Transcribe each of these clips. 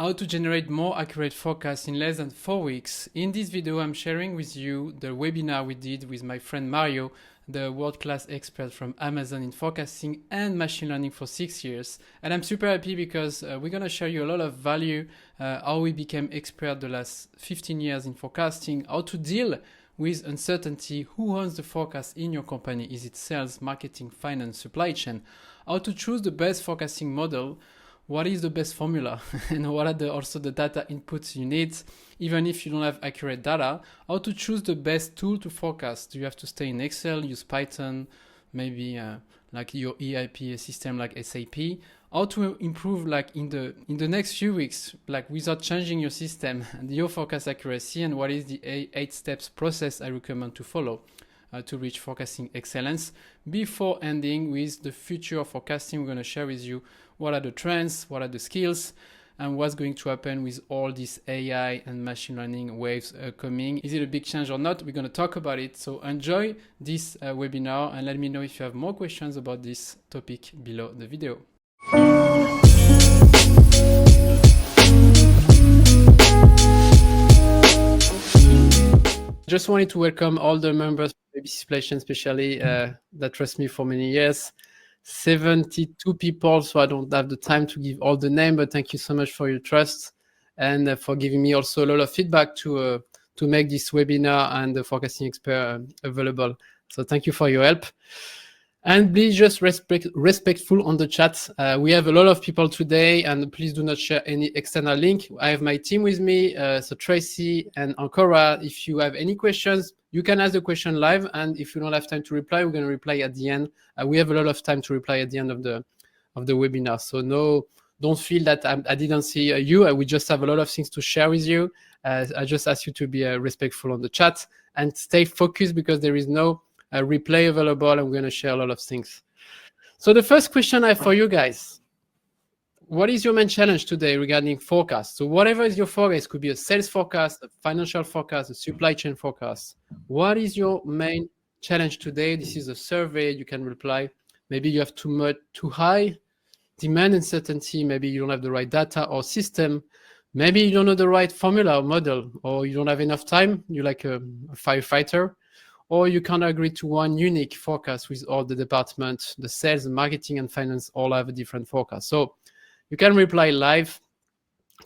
How to generate more accurate forecasts in less than 4 weeks. In this video, I'm sharing with you the webinar we did with my friend Mario, the world-class expert from Amazon in forecasting and machine learning for 6 years. And I'm super happy because we're going to share you a lot of value, how we became expert the last 15 years in forecasting, how to deal with uncertainty, who owns the forecast in your company, is it sales, marketing, finance, supply chain, how to choose the best forecasting model, what is the best formula, and what are also the data inputs you need, even if you don't have accurate data, how to choose the best tool to forecast. Do you have to stay in Excel, use Python, maybe like your EIP system like SAP, how to improve like in the next few weeks, like without changing your system and your forecast accuracy, and what is the 8 steps process I recommend to follow to reach forecasting excellence. Before ending with the future of forecasting, we're going to share with you what are the trends, what are the skills, and what's going to happen with all these AI and machine learning waves coming. Is it a big change or not? We're going to talk about it. So enjoy this webinar and let me know if you have more questions about this topic below the video. Just wanted to welcome all the members of AbcSupplyChain, especially that trust me for many years. 72 people, so I don't have the time to give all the name, but thank you so much for your trust and for giving me also a lot of feedback to make this webinar and the forecasting expert available. So thank you for your help. And please just respectful on the chat. We have a lot of people today, and please do not share any external link. I have my team with me, so Tracy and Ankora. If you have any questions, you can ask the question live, and if you don't have time to reply, we're going to reply at the end. We have a lot of time to reply at the end of the webinar. So no, don't feel that I didn't see you. We just have a lot of things to share with you. I just ask you to be respectful on the chat and stay focused because there is no replay available, and we're going to share a lot of things. So the first question I have for you guys, what is your main challenge today regarding forecast? So whatever is your forecast, could be a sales forecast, a financial forecast, a supply chain forecast. What is your main challenge today? This is a survey, you can reply. Maybe you have too high demand uncertainty, maybe you don't have the right data or system, maybe you don't know the right formula or model, or you don't have enough time, you're like a firefighter, or you can't agree to one unique forecast with all the departments, the sales, marketing, and finance all have a different forecast. So you can reply live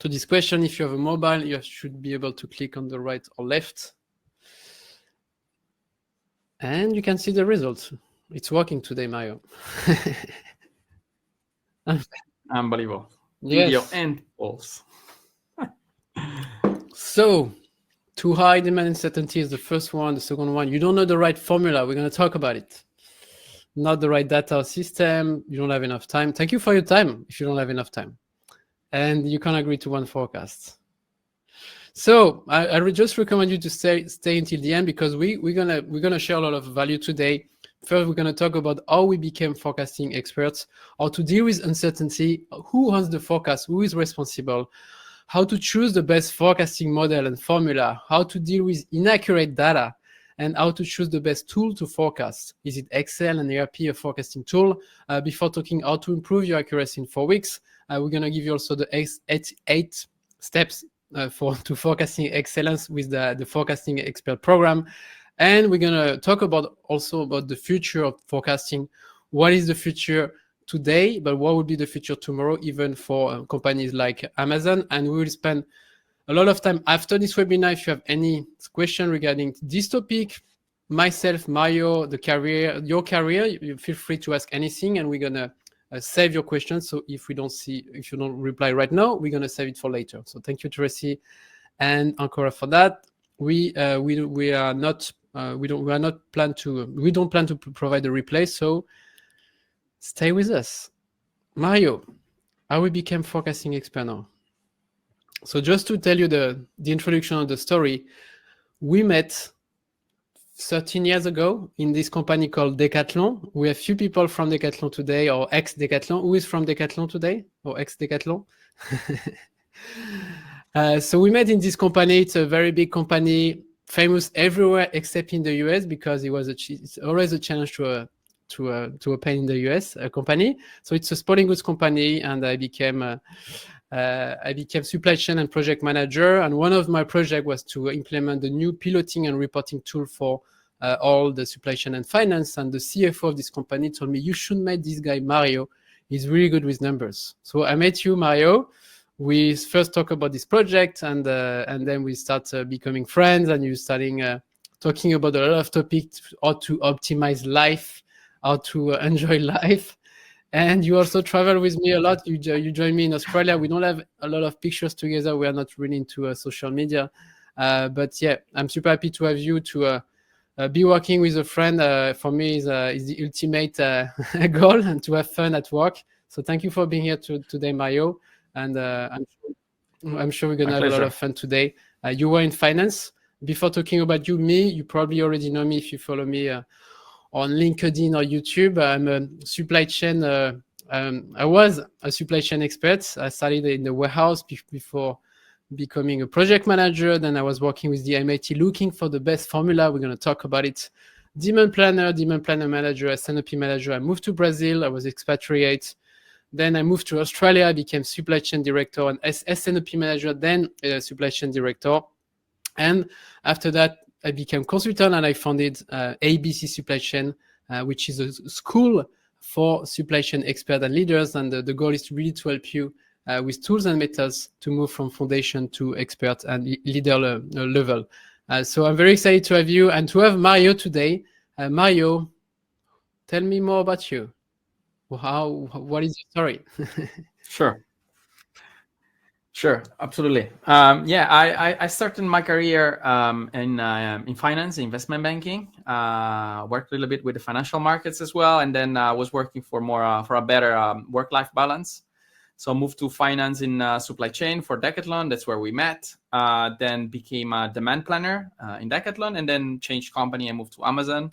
to this question. If you have a mobile, you should be able to click on the right or left. And you can see the results. It's working today, Mario. Unbelievable. Yes. Video and false. So, too high demand uncertainty is the first one. The second one, you don't know the right formula. We're going to talk about it. Not the right data system. You don't have enough time. Thank you for your time if you don't have enough time. And you can't agree to one forecast. So I would just recommend you to stay until the end because we're gonna share a lot of value today. First, we're gonna talk about how we became forecasting experts, how to deal with uncertainty, who owns the forecast, who is responsible, how to choose the best forecasting model and formula, how to deal with inaccurate data, and how to choose the best tool to forecast. Is it Excel and ERP, a forecasting tool? Before talking how to improve your accuracy in 4 weeks, we're gonna give you also the 8 steps to forecasting excellence with the forecasting expert program. And we're gonna talk also about the future of forecasting. What is the future today, but what will be the future tomorrow, even for companies like Amazon? And we will spend a lot of time after this webinar. If you have any question regarding this topic, myself, Mario, your career, you feel free to ask anything, and we're gonna save your questions. So if you don't reply right now, we're gonna save it for later. So thank you, Tracy and Ankora, for that. We don't plan to provide a replay. So stay with us. Mario, how we became forecasting expert now. So just to tell you the introduction of the story, we met 13 years ago in this company called Decathlon. We have few people from Decathlon today, or ex-Decathlon. Who is from Decathlon today, or ex-Decathlon? So we met in this company. It's a very big company, famous everywhere except in the US, because it's always a challenge to open in the US company. So it's a sporting goods company, and I became I became supply chain and project manager. And one of my projects was to implement the new piloting and reporting tool for all the supply chain and finance. And the CFO of this company told me, you should meet this guy, Mario. He's really good with numbers. So I met you, Mario. We first talk about this project, and then we start becoming friends, and you starting talking about a lot of topics, how to optimize life, how to enjoy life. And you also travel with me a lot. You join me in Australia. We don't have a lot of pictures together. We are not really into social media. But yeah, I'm super happy to have you to be working with a friend. For me is the ultimate goal, and to have fun at work. So thank you for being here today, Mario. And I'm sure we're going to have a lot of fun today. You were in finance. Before talking about you probably already know me if you follow me on LinkedIn or YouTube. I'm a supply chain. I was a supply chain expert. I started in the warehouse before becoming a project manager. Then I was working with the MIT looking for the best formula. We're going to talk about it. Demand planner manager, S&OP manager. I moved to Brazil. I was expatriate. Then I moved to Australia. I became supply chain director and S&OP manager, then supply chain director. And after that, I became consultant, and I founded ABC Supply Chain, which is a school for supply chain experts and leaders. And the goal is really to help you with tools and methods to move from foundation to expert and leader level. So I'm very excited to have you and to have Mario today. Mario, tell me more about you. What is your story? Sure, absolutely. I started my career in finance, investment banking. Worked a little bit with the financial markets as well, and then was working for a better work-life balance. So moved to finance in supply chain for Decathlon. That's where we met. Then became a demand planner in Decathlon, and then changed company and moved to Amazon.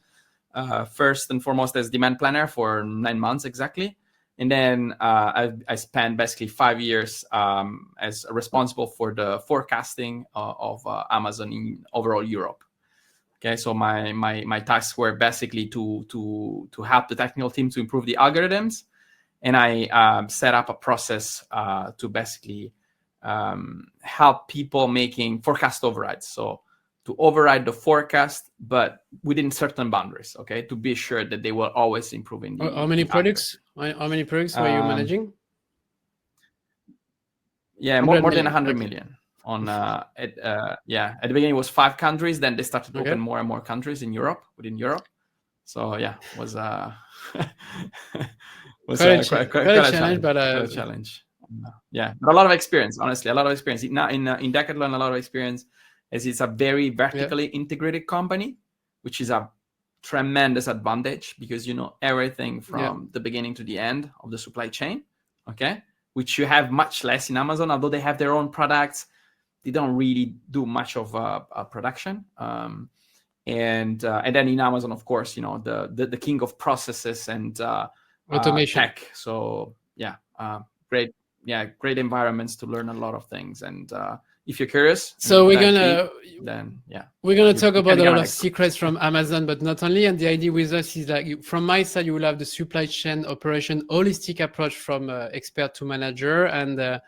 First and foremost as demand planner for 9 months exactly. And then I spent basically 5 years as responsible for the forecasting of Amazon in overall Europe. Okay, so my tasks were basically to help the technical team to improve the algorithms, and I set up a process to basically help people making forecast overrides. So to override the forecast, but within certain boundaries, okay, to be sure that they will always improve in the How many products? How many products were you managing? Yeah, more than 100 million. At the beginning it was 5 countries. Then they started to open more and more countries within Europe. So yeah, was quite a challenge, but a challenge. Yeah, but a lot of experience. Honestly, a lot of experience. In Decathlon, a lot of experience, as it's a very vertically integrated company, which is a tremendous advantage because you know everything from the beginning to the end of the supply chain. Okay, which you have much less in Amazon. Although they have their own products, they don't really do much of production. And then in Amazon, of course, you know the king of processes and automation tech. So great environments to learn a lot of things. And if you're curious, so we're gonna talk about a lot of secrets from Amazon, but not only. And the idea with us is like, from my side, you will have the supply chain operation holistic approach from expert to manager, and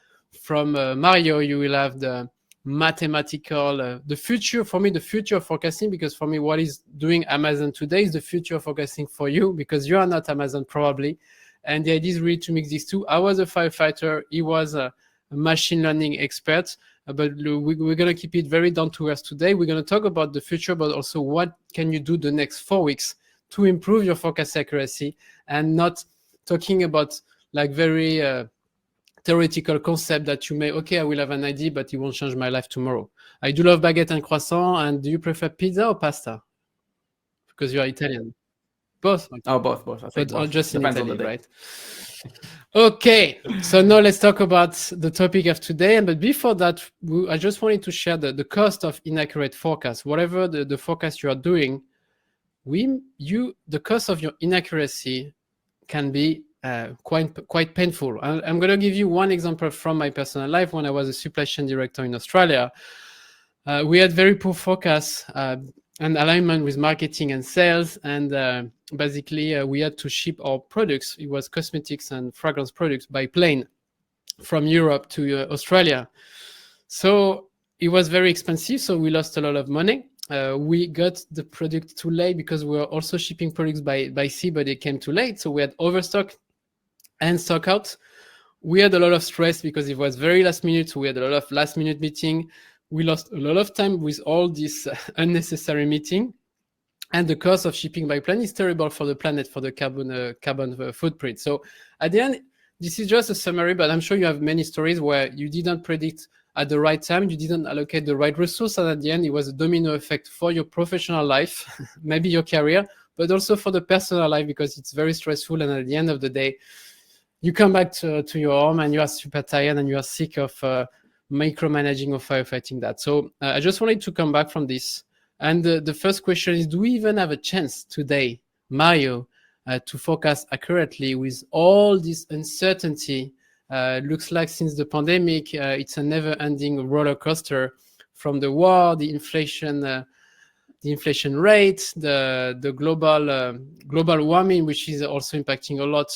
from Mario, you will have the mathematical, the future. For me, the future of forecasting, because for me, what is doing Amazon today is the future of forecasting for you, because you are not Amazon probably. And the idea is really to mix these two. I was a firefighter. He was a machine learning expert. But we're going to keep it very down to earth today. We're going to talk about the future, but also what can you do the next 4 weeks to improve your forecast accuracy, and not talking about like very theoretical concept that you may, I will have an idea, but it won't change my life tomorrow. I do love baguette and croissant. And do you prefer pizza or pasta? Because you are Italian. Both? Okay. Oh, both. But both. Just Depends in Italy, on the day. right? Okay, so now let's talk about the topic of today. But before that, I just wanted to share the cost of inaccurate forecast. Whatever the forecast you are doing, the cost of your inaccuracy can be quite painful. I'm going to give you one example from my personal life. When I was a supply chain director in Australia, we had very poor forecasts and alignment with marketing and sales, and basically we had to ship our products. It was cosmetics and fragrance products by plane. from Europe to Australia. So it was very expensive, so we lost a lot of money. We got the product too late because we were also shipping products by sea, but it came too late. So we had overstock and stock out. We had a lot of stress because it was very last minute. So we had a lot of last minute meeting. We lost a lot of time with all this unnecessary meeting. And the cost of shipping by plane is terrible for the planet, for the carbon footprint. So at the end, this is just a summary, but I'm sure you have many stories where you didn't predict at the right time, you didn't allocate the right resource, and at the end, it was a domino effect for your professional life, maybe your career, but also for the personal life, because it's very stressful. And at the end of the day, you come back to your home and you are super tired and you are sick of micromanaging or firefighting that. So I just wanted to come back from this. And the first question is, do we even have a chance today, Mario, to forecast accurately with all this uncertainty? Looks like since the pandemic, it's a never-ending roller coaster, from the war, the inflation rate, the global warming, which is also impacting a lot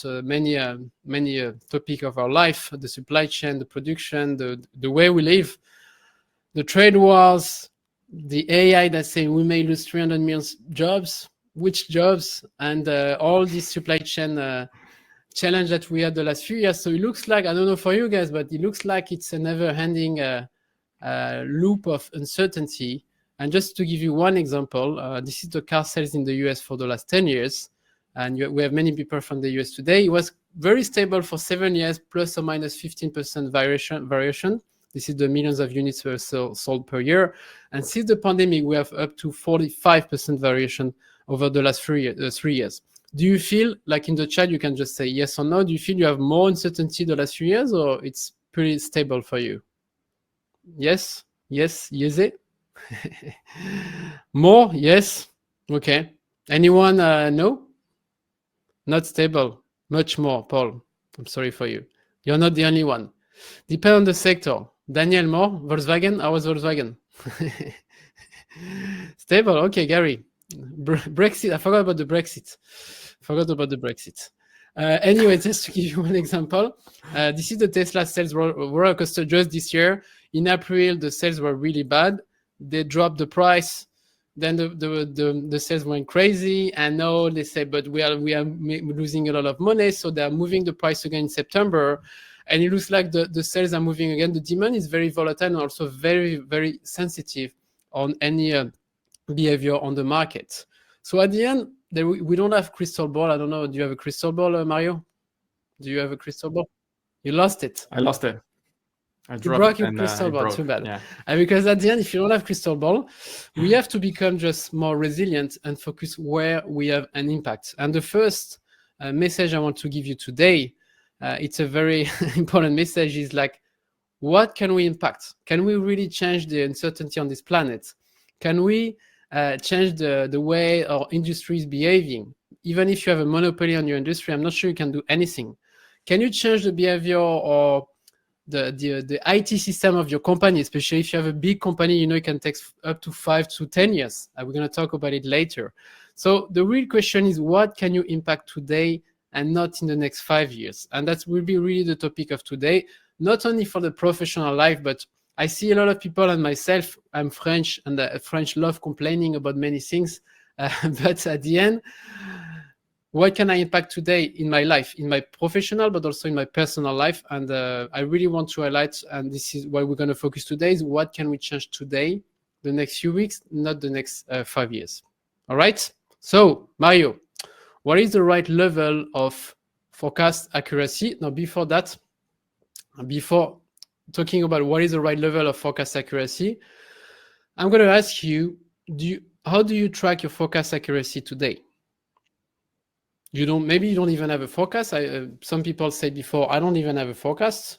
many topic of our life, the supply chain, the production, the way we live, the trade wars, the AI that say we may lose 300 million jobs, which jobs, and all this supply chain challenge that we had the last few years. So it looks like, I don't know for you guys, but it looks like it's a never-ending loop of uncertainty. And just to give you one example, this is the car sales in the US for the last 10 years. And we have many people from the US today. It was very stable for 7 years, plus or minus 15% variation. This is the millions of units sold per year. And since the pandemic, we have up to 45% variation over the last 3 years. Do you feel, like in the chat, you can just say yes or no? Do you feel you have more uncertainty the last few years, or it's pretty stable for you? Yes? Yes? Yes? More? Yes? Okay. Anyone? No? Not stable. Much more, Paul. I'm sorry for you. You're not the only one. Depend on the sector. Daniel, more? Volkswagen? How was Volkswagen? Stable. Okay, Gary. Brexit. I forgot about the Brexit. Anyway, just to give you one example, this is the Tesla sales roller coaster just this year. In April, the sales were really bad. They dropped the price. Then the sales went crazy, and now they say, but we are losing a lot of money, so they are moving the price again in September, and it looks like the sales are moving again. The demand is very volatile and also very, very sensitive on any behavior on the market. So at the end, we don't have crystal ball. I don't know. Do you have a crystal ball, Mario? Do you have a crystal ball? You lost it. I lost it. You broke your crystal ball. Too bad. Yeah. Because at the end, if you don't have crystal ball, we have to become just more resilient and focus where we have an impact. And the first message I want to give you today, it's a very important message, is like, what can we impact? Can we really change the uncertainty on this planet? Can we change the way our industry is behaving? Even if you have a monopoly on your industry, I'm not sure you can do anything. Can you change the behavior or the IT system of your company, especially if you have a big company? It can take up to 5 to 10 years. We're going to talk about it later. So the real question is, what can you impact today and not in the next 5 years? And that will be really the topic of today, not only for the professional life, but I see a lot of people, and myself, I'm French, and French love complaining about many things. But at the end, what can I impact today in my life, in my professional, but also in my personal life? And I really want to highlight, and this is why we're going to focus today, is what can we change today, the next few weeks, not the next 5 years. All right? So, Mario, what is the right level of forecast accuracy? Now, before talking about what is the right level of forecast accuracy, I'm going to ask you, how do you track your forecast accuracy today? Maybe you don't even have a forecast. Some people said before, I don't even have a forecast.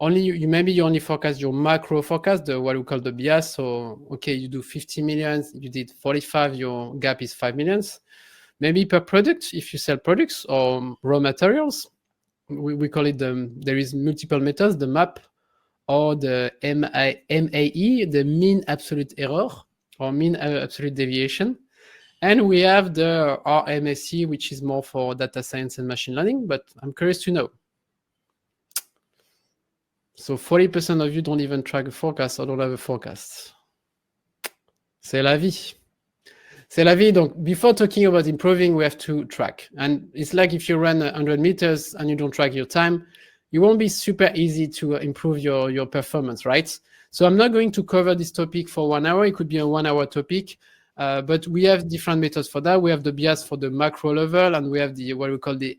Maybe you only forecast your macro forecast, what we call the bias. So, okay, you do 50 million, you did 45, your gap is 5 millions. Maybe per product, if you sell products or raw materials, we call it there is multiple methods, the MAP, or the MAE, the mean absolute error, or mean absolute deviation. And we have the RMSE, which is more for data science and machine learning, but I'm curious to know. So 40% of you don't even track a forecast or don't have a forecast. C'est la vie. C'est la vie. Donc, before talking about improving, we have to track. And it's like if you run 100 meters and you don't track your time, it won't be super easy to improve your performance, right? So I'm not going to cover this topic for 1 hour. It could be a 1 hour topic, but we have different methods for that. We have the bias for the macro level, and we have the what we call the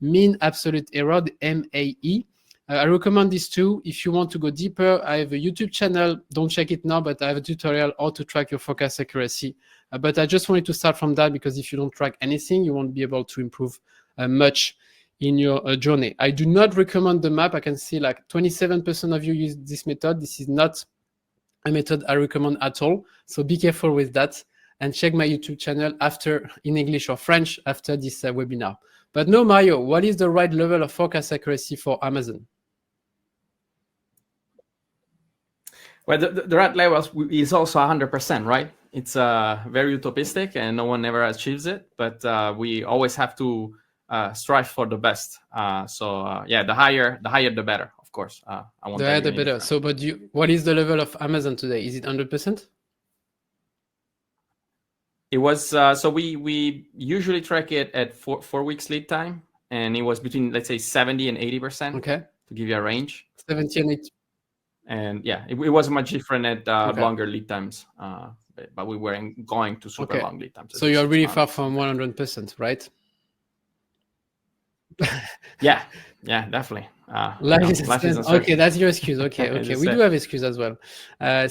mean absolute error, the MAE. I recommend these two. If you want to go deeper, I have a YouTube channel. Don't check it now, but I have a tutorial how to track your forecast accuracy. But I just wanted to start from that because if you don't track anything, you won't be able to improve much in your journey. I do not recommend the map. I can see like 27% of you use this method. This is not a method I recommend at all. So be careful with that and check my YouTube channel after in English or French after this webinar. But no, Mario, what is the right level of forecast accuracy for Amazon? Well, the right level is also 100%, right? It's very utopistic and no one ever achieves it, but we always have to strive for the best. Yeah, the higher the better, of course. I want the higher the better. So, but what is the level of Amazon today? Is it 100%? It was, so we usually track it at 4 weeks lead time, and it was between, let's say, 70 and 80%. Okay. To give you a range. 70 and 80. And yeah, it was much different at longer lead times, but we weren't going to super long lead times. So you're really far from 100%, right? yeah, definitely. Life is okay, that's your excuse. Okay, we do have excuse as well. But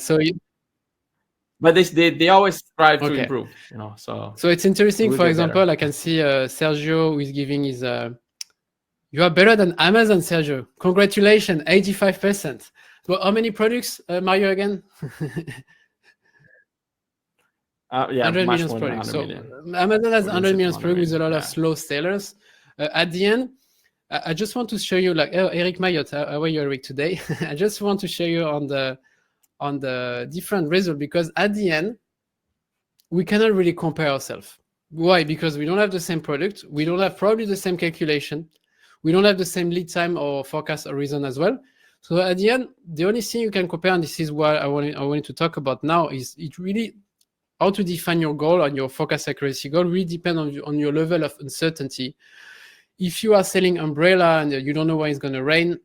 they always strive to improve, you know. So it's interesting. For example, I can see Sergio who is giving his. You are better than Amazon, Sergio. Congratulations, 85%. Well, how many products, Mario, again? 100 million products. So Amazon has 100 million products with a lot of slow sellers. At the end, I just want to show you, like, Eric Mayotte, how are you, Eric, today? I just want to show you on the different result, because at the end, we cannot really compare ourselves. Why? Because we don't have the same product. We don't have probably the same calculation. We don't have the same lead time or forecast horizon as well. So at the end, the only thing you can compare, and this is what I wanted to talk about now, is it really how to define your goal and your forecast accuracy goal really depend on your level of uncertainty. If you are selling umbrella and you don't know when it's going to rain,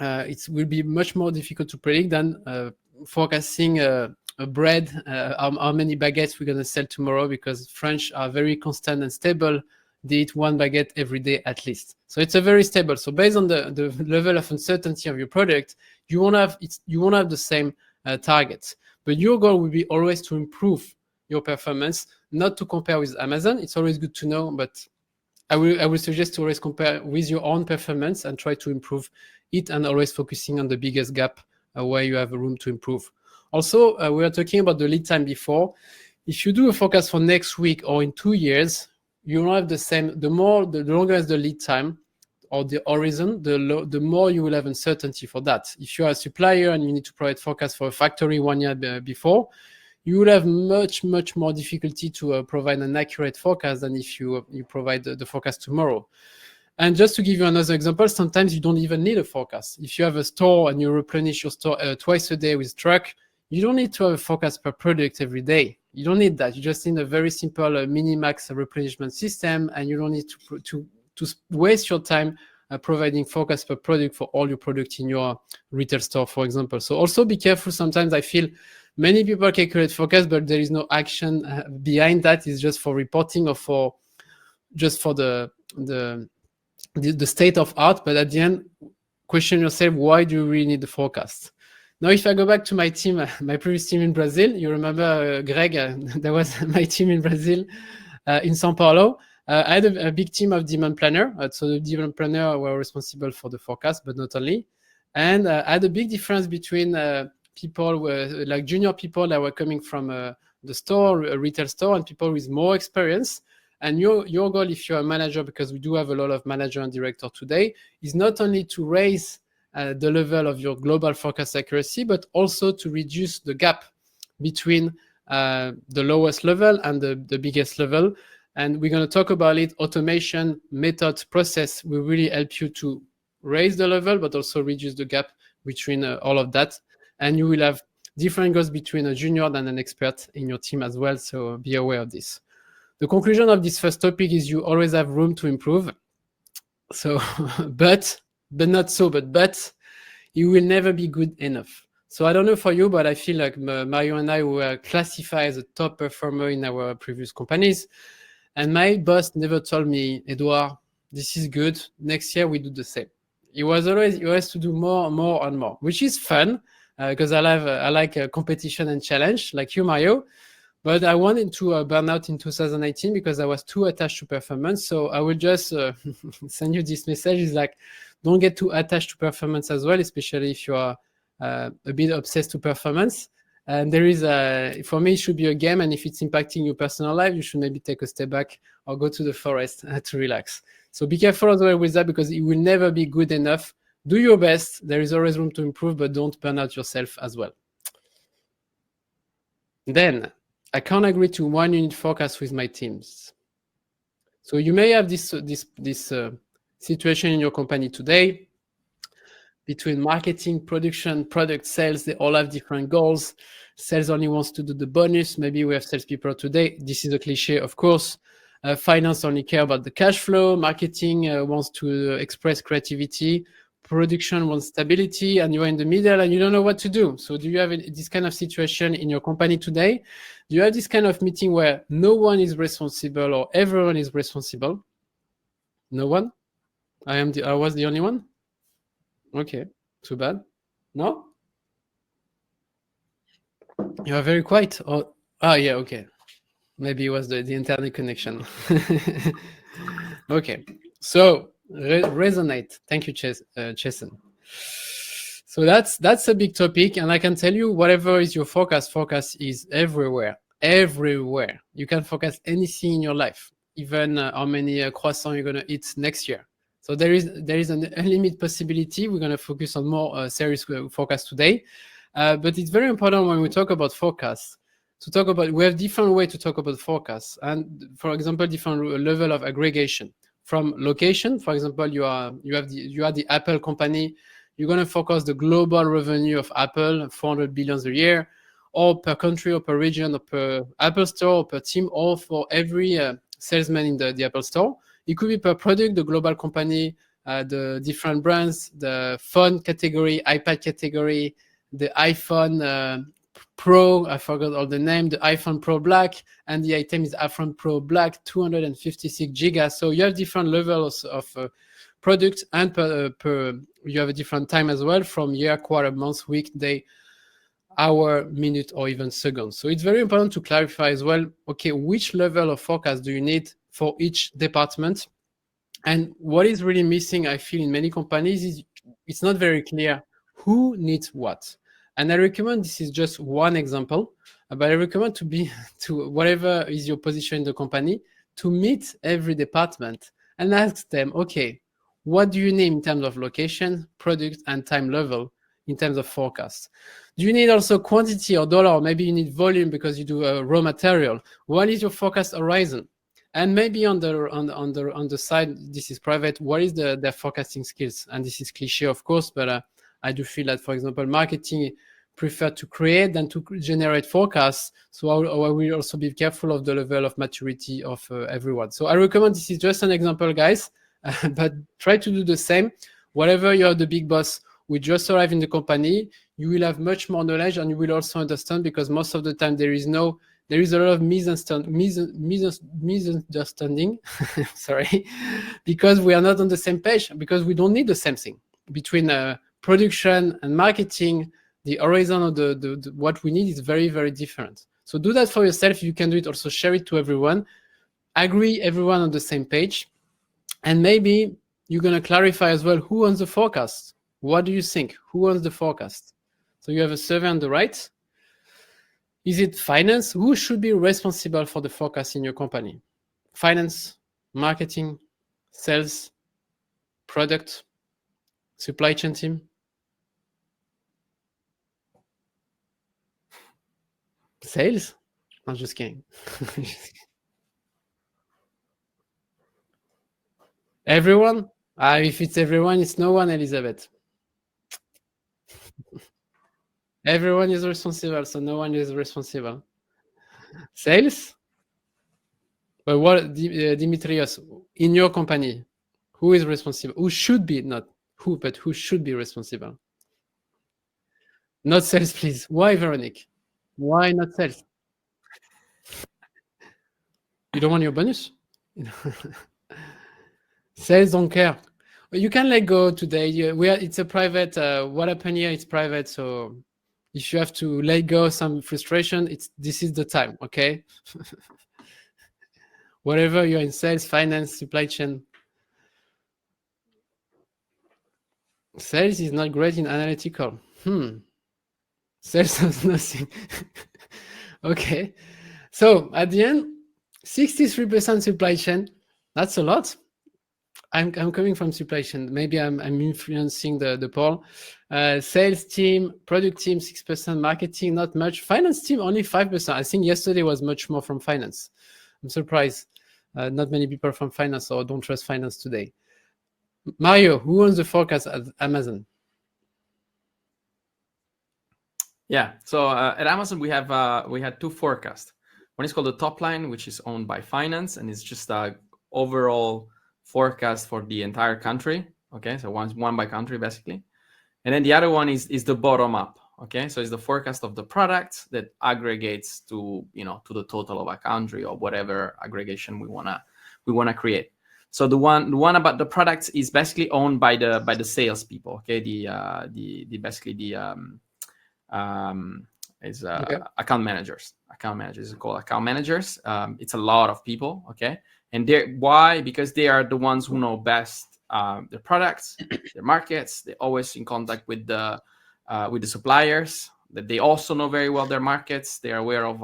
it will be much more difficult to predict than forecasting a bread, how many baguettes we're going to sell tomorrow, because French are very constant and stable. They eat one baguette every day at least. So it's a very stable. So based on the level of uncertainty of your product, you won't have the same targets. But your goal will be always to improve your performance, not to compare with Amazon. It's always good to know, but I will suggest to always compare with your own performance and try to improve it, and always focusing on the biggest gap where you have room to improve. Also, we were talking about the lead time before. If you do a forecast for next week or in 2 years, you don't have the same. The longer is the lead time or the horizon, the more you will have uncertainty for that. If you are a supplier and you need to provide forecast for a factory 1 year before, you will have much more difficulty to provide an accurate forecast than if you provide the forecast tomorrow. And just to give you another example, sometimes you don't even need a forecast. If you have a store and you replenish your store twice a day with truck, you don't need to have a forecast per product every day. You don't need that. You just need a very simple minimax replenishment system, and you don't need to waste your time providing forecast per product for all your products in your retail store, for example. So also be careful. Sometimes I feel many people calculate forecast, but there is no action behind that. It's just for reporting or for the state of art. But at the end, question yourself, why do you really need the forecast? Now, if I go back to my team, my previous team in Brazil, you remember Greg, that was my team in Brazil, in São Paulo. I had a big team of demand planner. So the demand planner were responsible for the forecast, but not only. And I had a big difference between people like junior people that were coming from the store, a retail store, and people with more experience. And your goal, if you're a manager, because we do have a lot of manager and director today, is not only to raise the level of your global forecast accuracy, but also to reduce the gap between the lowest level and the biggest level. And we're going to talk about it. Automation, method, process will really help you to raise the level, but also reduce the gap between all of that. And you will have different goals between a junior and an expert in your team as well. So be aware of this. The conclusion of this first topic is you always have room to improve. So, but you will never be good enough. So I don't know for you, but I feel like Mario and I were classified as a top performer in our previous companies. And my boss never told me, Edouard, this is good. Next year, we do the same. He always to do more and more, which is fun because I like competition and challenge like you, Mario. But I wanted to burn out in 2018 because I was too attached to performance. So I will just send you this message. It's like, don't get too attached to performance as well, especially if you are a bit obsessed to performance. And there is for me, it should be a game. And if it's impacting your personal life, you should maybe take a step back or go to the forest to relax. So be careful as well with that because it will never be good enough. Do your best. There is always room to improve, but don't burn out yourself as well. Then I can't agree to one unit forecast with my teams. So you may have this situation in your company today between marketing, production, product, sales. They all have different goals. Sales only wants to do the bonus. Maybe we have salespeople today. This is a cliche, of course. Finance only care about the cash flow. Marketing wants to express creativity. Production wants stability, and you're in the middle and you don't know what to do. So do you have this kind of situation in your company today? Do you have this kind of meeting where no one is responsible or everyone is responsible? No one? I was the only one? Okay, too bad. No? You are very quiet. Yeah, okay. Maybe it was the internet connection. Okay, so resonate. Thank you, Jason. So that's a big topic, and I can tell you, whatever is your forecast is everywhere. Everywhere. You can forecast anything in your life, even how many croissants you're gonna eat next year. So there is an unlimited possibility. We're gonna focus on more serious forecast today, but it's very important when we talk about forecasts to talk about. We have different way to talk about forecasts, and for example, different level of aggregation. From location, for example, you are the Apple company. You're going to focus the global revenue of Apple, 400 billions a year, or per country, or per region, or per Apple store, or per team, or for every salesman in the Apple store. It could be per product, the global company, the different brands, the phone category, iPad category, the iPhone Pro, I forgot all the name, the iPhone Pro Black, and the item is iPhone Pro Black, 256 gigas. So you have different levels of product, and you have a different time as well, from year, quarter, month, week, day, hour, minute, or even seconds. So it's very important to clarify as well, okay, which level of forecast do you need for each department? And what is really missing, I feel, in many companies is it's not very clear who needs what. And I recommend, this is just one example, but I recommend to whatever is your position in the company, to meet every department and ask them, okay, what do you need in terms of location, product, and time level in terms of forecast? Do you need also quantity or dollar? Or maybe you need volume because you do a raw material. What is your forecast horizon? And maybe on the side, this is private, what is their forecasting skills? And this is cliche, of course, but I do feel that, for example, marketing prefer to create than to generate forecasts. So I will also be careful of the level of maturity of everyone. So I recommend, this is just an example, guys, but try to do the same. Whatever you're the big boss, we just arrive in the company, you will have much more knowledge, and you will also understand, because most of the time there is a lot of misunderstanding, sorry, because we are not on the same page, because we don't need the same thing. Between production and marketing, the horizon of the what we need is very, very different. So do that for yourself. You can do it, also share it to everyone. Agree everyone on the same page. And maybe you're going to clarify as well who owns the forecast. What do you think? Who owns the forecast? So you have a survey on the right. Is it finance? Who should be responsible for the forecast in your company? Finance, marketing, sales, product, supply chain team? Sales? I'm just kidding. Everyone? If it's everyone, it's no one, Elizabeth. Everyone is responsible, so no one is responsible. Sales? But what, Dimitrios, in your company, who is responsible? Who should be, not who, but who should be responsible? Not sales, please. Why, Veronique? Why not sales? You don't want your bonus? Sales don't care. You can let go today. It's a private. What happened here? It's private. So if you have to let go some frustration, this is the time. Okay. Whatever you're in sales, finance, supply chain. Sales is not great in analytical. Sales has nothing. Okay. So at the end, 63% supply chain. That's a lot. I'm coming from supply chain. Maybe I'm influencing the poll. Sales team, product team, 6%, marketing, not much. Finance team, only 5%. I think yesterday was much more from finance. I'm surprised. Not many people from finance or don't trust finance today. Mario, who owns the forecast at Amazon? Yeah, so at Amazon we had two forecasts. One is called the top line, which is owned by finance, and it's just a overall forecast for the entire country. Okay, so one by country basically, and then the other one is the bottom up. Okay, so it's the forecast of the products that aggregates to to the total of a country or whatever aggregation we wanna create. So the one about the products is basically owned by the salespeople. Okay, account managers. Account managers is called account managers. It's a lot of people. Okay, and why? Because they are the ones who know best their products, their markets. They're always in contact with the suppliers. That they also know very well their markets. They are aware of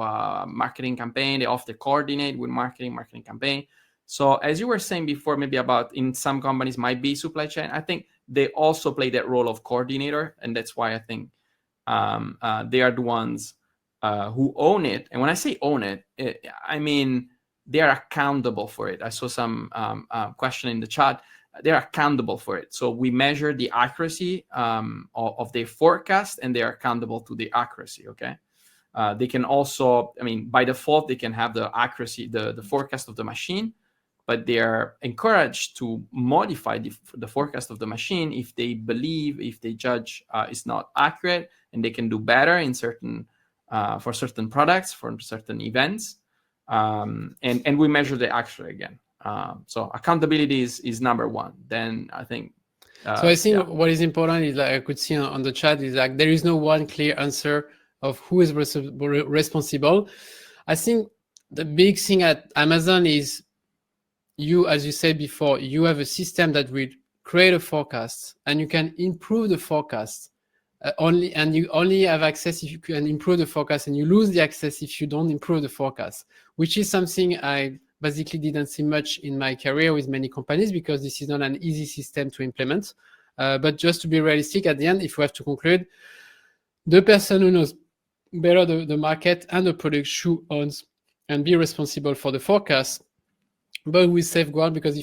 marketing campaign. They often coordinate with marketing campaign. So as you were saying before, maybe about in some companies might be supply chain. I think they also play that role of coordinator, and that's why I think they are the ones who own it. And when I say own it, I mean they are accountable for it. I saw some question in the chat. They're accountable for it. So we measure the accuracy of their forecast, and they are accountable to the accuracy. Okay. They can also, by default, they can have the accuracy, the forecast of the machine, but they are encouraged to modify the forecast of the machine if they judge it's not accurate, and they can do better in for certain products, for certain events, and we measure the accuracy again. So accountability is number one. Then I think. So I think what is important is, like I could see on the chat, is like there is no one clear answer of who is responsible. I think the big thing at Amazon is, as you said before, you have a system that will create a forecast, and you can improve the forecast and you only have access if you can improve the forecast, and you lose the access if you don't improve the forecast, which is something I basically didn't see much in my career with many companies, because this is not an easy system to implement. But just to be realistic, at the end, if we have to conclude, the person who knows better the market and the product should own and be responsible for the forecast, but with safeguard, because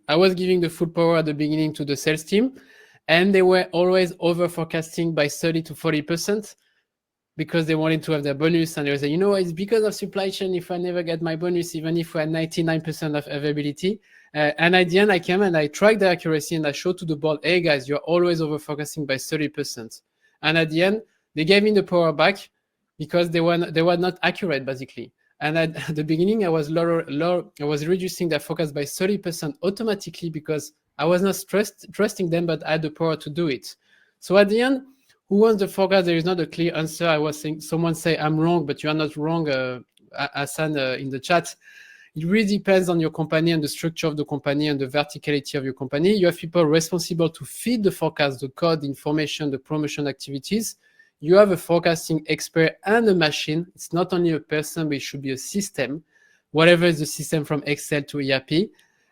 I was giving the full power at the beginning to the sales team, and they were always over forecasting by 30 to 40%, because they wanted to have their bonus, and they were saying, it's because of supply chain if I never get my bonus, even if we had 99% of availability. And at the end, I came and I tracked the accuracy, and I showed to the board, hey guys, you're always over forecasting by 30%. And at the end, they gave me the power back, because they were not accurate, basically. And at the beginning, I was reducing their forecast by 30% automatically, because I was not trusting them, but I had the power to do it. So at the end, who owns the forecast? There is not a clear answer. I was saying, someone say I'm wrong, but you are not wrong, Hassan, in the chat. It really depends on your company and the structure of the company and the verticality of your company. You have people responsible to feed the forecast, the code, the information, the promotion activities. You have a forecasting expert and a machine. It's not only a person, but it should be a system, whatever is the system from Excel to ERP.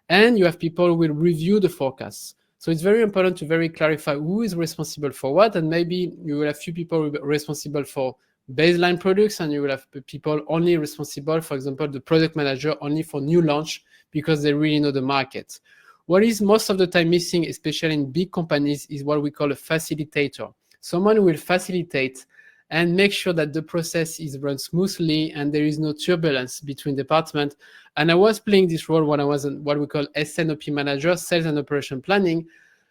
And you have people who will review the forecasts. So it's very important to very clarify who is responsible for what. And maybe you will have few people responsible for baseline products, and you will have people only responsible, for example, the product manager only for new launch, because they really know the market. What is most of the time missing, especially in big companies, is what we call a facilitator. someone who will facilitate and make sure that the process is run smoothly and there is no turbulence between departments. And I was playing this role when I was what we call S&OP manager, sales and operation planning.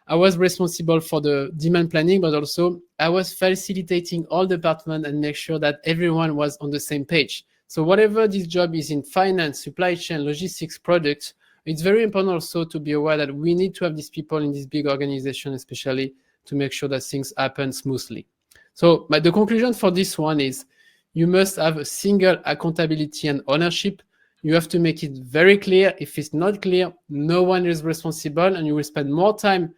I was responsible for the demand planning, but also I was facilitating all departments and make sure that everyone was on the same page. So whatever this job is in finance, supply chain, logistics, products, it's very important also to be aware that we need to have these people in this big organization, especially to make sure that things happen smoothly. So but the conclusion for this one is you must have a single accountability and ownership. You have to make it very clear. If it's not clear, no one is responsible, and you will spend more time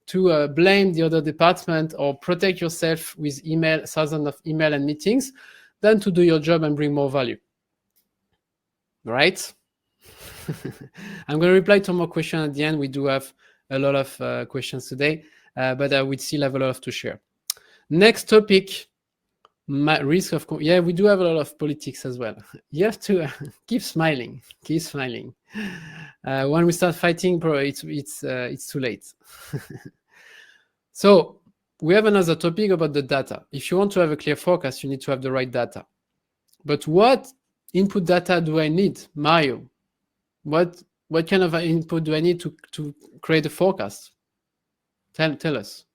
to blame the other department or protect yourself with email, thousands of email and meetings, than to do your job and bring more value. Right? I'm going to reply to more questions at the end. We do have a lot of questions today, but we still have a lot to share. Next topic, risk of... Yeah, we do have a lot of politics as well. You have to keep smiling. Keep smiling. When we start fighting, bro, it's too late. So we have another topic about the data. If you want to have a clear forecast, you need to have the right data. But what input data do I need, Mario? What kind of input do I need to create a forecast? Tell us.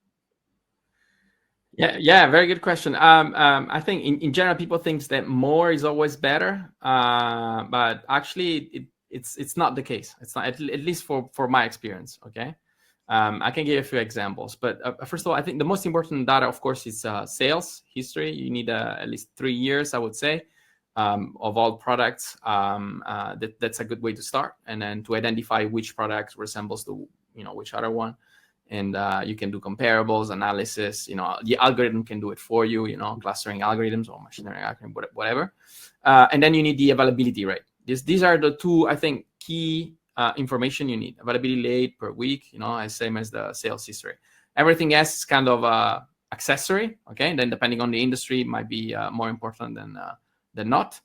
Yeah, very good question. I think in general, people think that more is always better, but actually it's not the case. It's not, at least for my experience. Okay, I can give a few examples, but first of all, I think the most important data, of course, is sales history. You need at least 3 years, I would say, of all products. That's a good way to start, and then to identify which product resembles to which other one. And you can do comparables, analysis. The algorithm can do it for you. Clustering algorithms or machine learning algorithm, whatever. And then you need the availability rate. These are the two, I think, key information you need. Availability rate per week, same as the sales history. Everything else is kind of accessory. Okay, and then depending on the industry, it might be more important than not.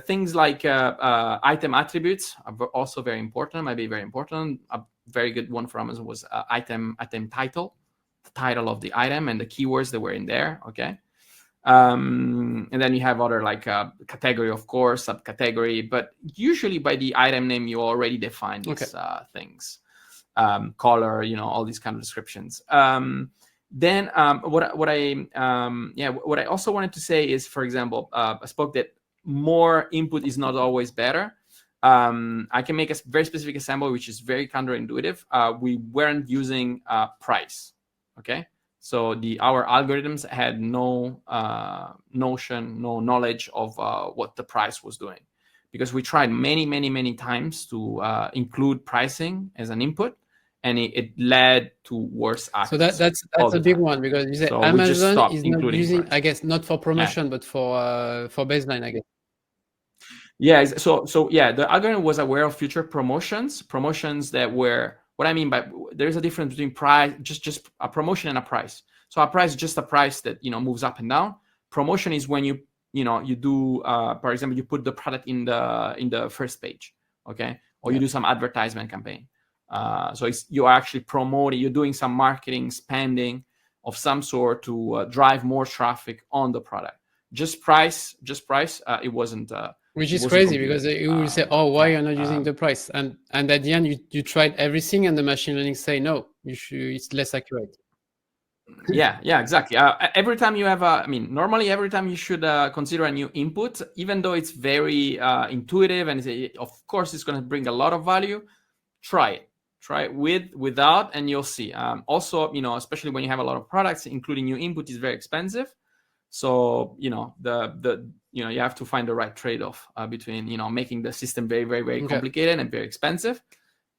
Things like item attributes are also very important. Might be very important. A very good one for Amazon was item title, the title of the item and the keywords that were in there. Okay, and then you have other like category, of course, subcategory, but usually by the item name you already define these things. Color, all these kind of descriptions. Then what I also wanted to say is, for example, I spoke that more input is not always better. I can make a very specific example, which is very counterintuitive. We weren't using price, okay? So our algorithms had no notion, no knowledge of what the price was doing, because we tried many times to include pricing as an input, and it led to worse actions. So that's a big one, because you say so Amazon is not using, price. I guess, not for promotion, but for baseline, I guess. Yeah. So yeah, the algorithm was aware of future promotions that were, what I mean by, there's a difference between price, just a promotion and a price. So a price is just a price that moves up and down. Promotion is when you do, for example, you put the product in the first page, okay, or you do some advertisement campaign. So you are actually promoting, you're doing some marketing spending of some sort to drive more traffic on the product. Just price, it wasn't. Which is crazy, because you will say, "Oh, why you're not using the price?" And at the end, you tried everything, and the machine learning say, "No, it's less accurate." Yeah, exactly. Every time you have normally every time you should consider a new input, even though it's very intuitive and of course it's going to bring a lot of value. Try it without, and you'll see. Also, especially when you have a lot of products, including new input is very expensive. So you have to find the right trade-off between making the system very complicated and very expensive,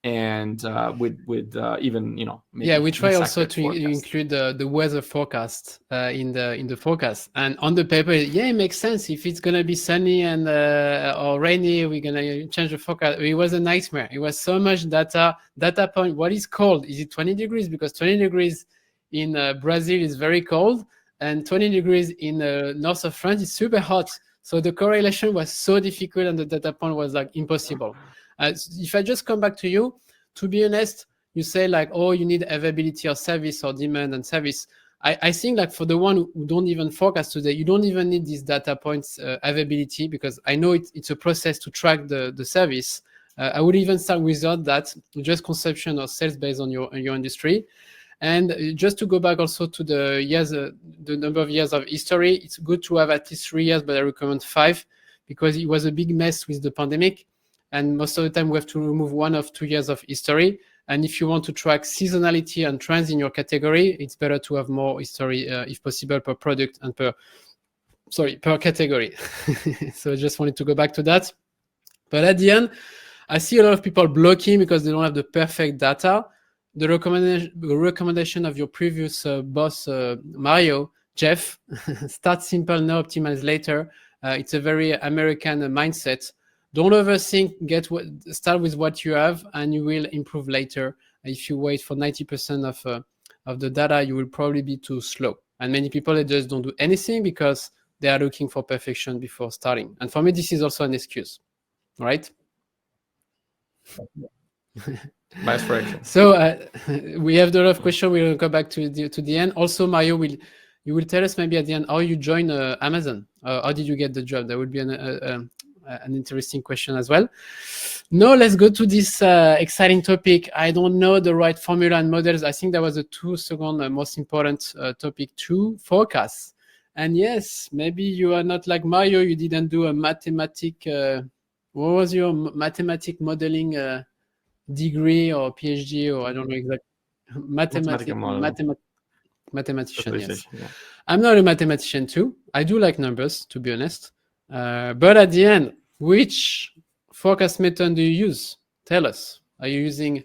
and with even we try also to include the weather forecast in the forecast, and on the paper it makes sense. If it's gonna be sunny and or rainy, we're gonna change the forecast. It was a nightmare. It was so much data point. What is cold? Is it 20 degrees? Because 20 degrees in Brazil is very cold, and 20 degrees in north of France is super hot. So the correlation was so difficult, and the data point was like impossible. If I just come back to you, to be honest, you say like, oh, you need availability of service or demand and service. I think like for the one who don't even forecast today, you don't even need these data points availability, because I know it's a process to track the service. I would even start without that, just consumption or sales based on your industry. And just to go back also to the years, the number of years of history, it's good to have at least 3 years, but I recommend 5, because it was a big mess with the pandemic. And most of the time we have to remove 1 or 2 years of history. And if you want to track seasonality and trends in your category, it's better to have more history, if possible, per product and per category. So I just wanted to go back to that. But at the end, I see a lot of people blocking because they don't have the perfect data. The recommendation of your previous boss, Mario, Jeff, start simple, now optimize later. It's a very American mindset. Don't overthink, start with what you have, and you will improve later. If you wait for 90% of the data, you will probably be too slow. And many people, they just don't do anything because they are looking for perfection before starting. And for me, this is also an excuse, right? Nice correction. So we have a lot of questions. We'll go back to the end. Also, Mario, you will tell us maybe at the end how you joined Amazon. How did you get the job? That would be an interesting question as well. Now let's go to this exciting topic. I don't know the right formula and models. I think that was the second most important topic to forecast. And yes, maybe you are not like Mario. You didn't do a mathematic. What was your mathematic modeling degree or PhD, or I don't know exactly. Mathematician, yes. Yeah. I'm not a mathematician too. I do like numbers, to be honest. But at the end, which forecast method do you use? Tell us. Are you using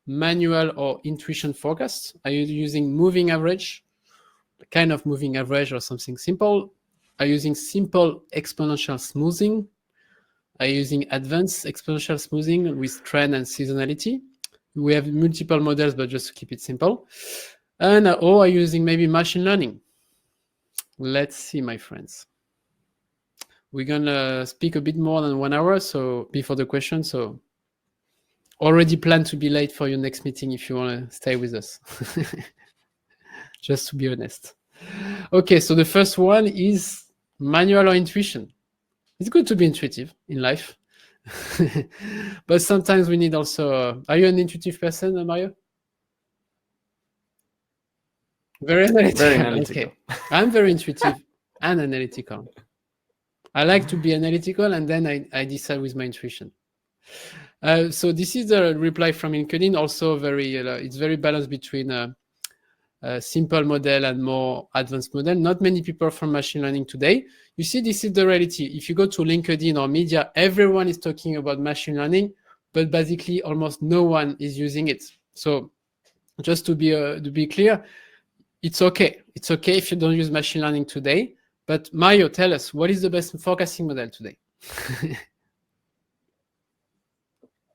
manual or intuition forecast? Are you using moving average, kind of moving average or something simple? Are you using simple exponential smoothing? Are you using advanced exponential smoothing with trend and seasonality? We have multiple models, but just to keep it simple. And or are you using maybe machine learning? Let's see, my friends. We're gonna speak a bit more than 1 hour, so before the question. So already plan to be late for your next meeting if you want to stay with us. Just to be honest. Okay, so the first one is manual or intuition. It's good to be intuitive in life, but sometimes we need also. Are you an intuitive person, Mario? Very analytical. Very analytical. Okay, I'm very intuitive and analytical. I like to be analytical, and then I decide with my intuition. So this is the reply from LinkedIn. Also, it's very balanced between a simple model and more advanced model. Not many people from machine learning today. You see, this is the reality. If you go to LinkedIn or media, everyone is talking about machine learning, but basically almost no one is using it. So just to be clear, it's okay. It's okay if you don't use machine learning today. But Mario, tell us, what is the best forecasting model today?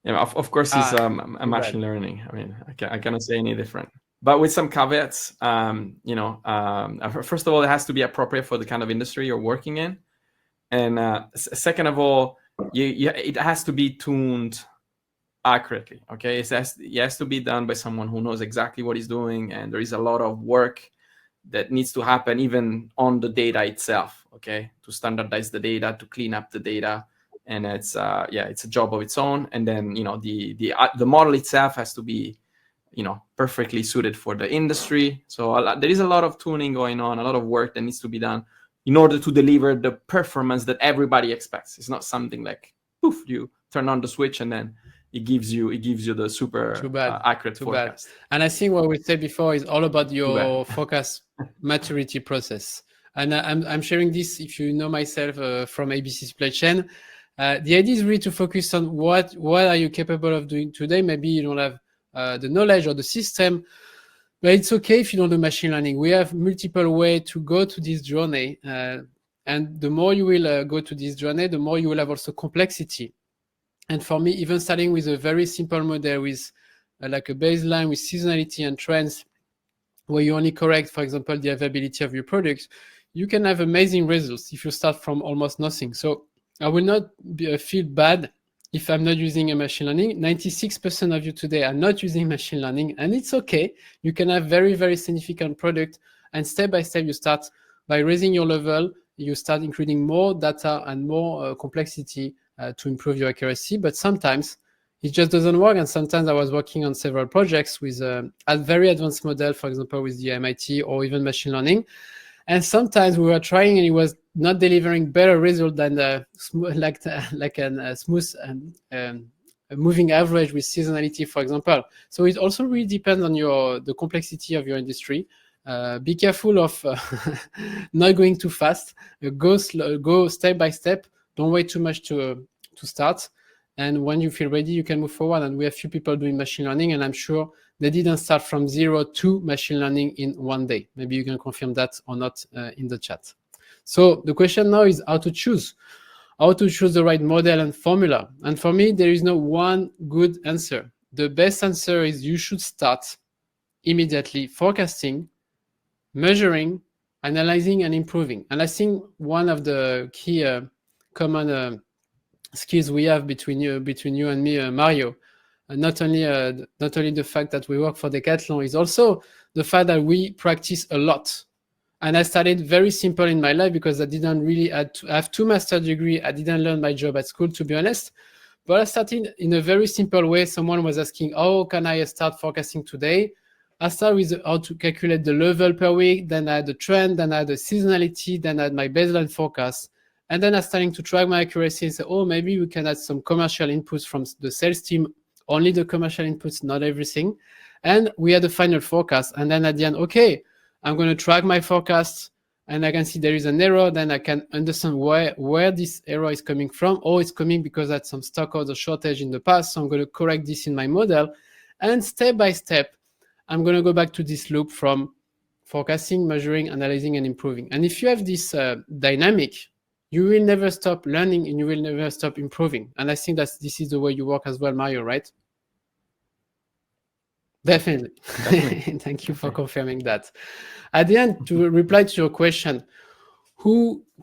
Yeah, of course, it's machine learning. I mean, I cannot say any different. But with some caveats, first of all, it has to be appropriate for the kind of industry you're working in, and second of all, it has to be tuned accurately. Okay, it has to be done by someone who knows exactly what he's doing, and there is a lot of work that needs to happen even on the data itself. Okay, to standardize the data, to clean up the data, and it's a job of its own. And then the model itself has to be perfectly suited for the industry. So there is a lot of tuning going on, a lot of work that needs to be done in order to deliver the performance that everybody expects. It's not something like poof, you turn on the switch and then it gives you the super accurate forecast. And I think what we said before is all about your forecast maturity process. And I'm sharing this, if you know myself, from AbcSupplyChain. The idea is really to focus on what are you capable of doing today. Maybe you don't have the knowledge or the system, but it's okay if you don't do machine learning. We have multiple ways to go to this journey, and the more you will go to this journey, the more you will have also complexity. And for me, even starting with a very simple model with like a baseline with seasonality and trends, where you only correct, for example, the availability of your products, you can have amazing results if you start from almost nothing. So I will not feel bad if I'm not using a machine learning. 96% of you today are not using machine learning, and it's okay. You can have very, very significant product, and step by step, you start by raising your level. You start including more data and more complexity to improve your accuracy. But sometimes it just doesn't work. And sometimes I was working on several projects with a very advanced model, for example, with the MIT or even machine learning. And sometimes we were trying and it was not delivering better result than a smooth a moving average with seasonality, for example. So it also really depends on the complexity of your industry. Be careful of not going too fast. Go step by step. Don't wait too much to start. And when you feel ready, you can move forward. And we have few people doing machine learning, and I'm sure they didn't start from 0 to machine learning in one day. Maybe you can confirm that or not in the chat. So the question now is how to choose the right model and formula. And for me, there is no one good answer. The best answer is you should start immediately forecasting, measuring, analyzing, and improving. And I think one of the key common skills we have between you and me, Mario, not only the fact that we work for Decathlon, is also the fact that we practice a lot. And I started very simple in my life because I didn't really have 2 master's degrees. I didn't learn my job at school, to be honest. But I started in a very simple way. Someone was asking, how can I start forecasting today? I started with how to calculate the level per week. Then I had the trend. Then I had the seasonality. Then I had my baseline forecast. And then I started to track my accuracy and say, oh, maybe we can add some commercial inputs from the sales team, only the commercial inputs, not everything. And we had the final forecast. And then at the end, okay, I'm going to track my forecast and I can see there is an error. Then I can understand where this error is coming from. Oh, it's coming because I had some stock order shortage in the past. So I'm going to correct this in my model. And step by step, I'm going to go back to this loop from forecasting, measuring, analyzing, and improving. And if you have this dynamic, you will never stop learning and you will never stop improving. And I think that this is the way you work as well, Mario, right? Definitely. Thank you for confirming that. At the end, to reply to your question,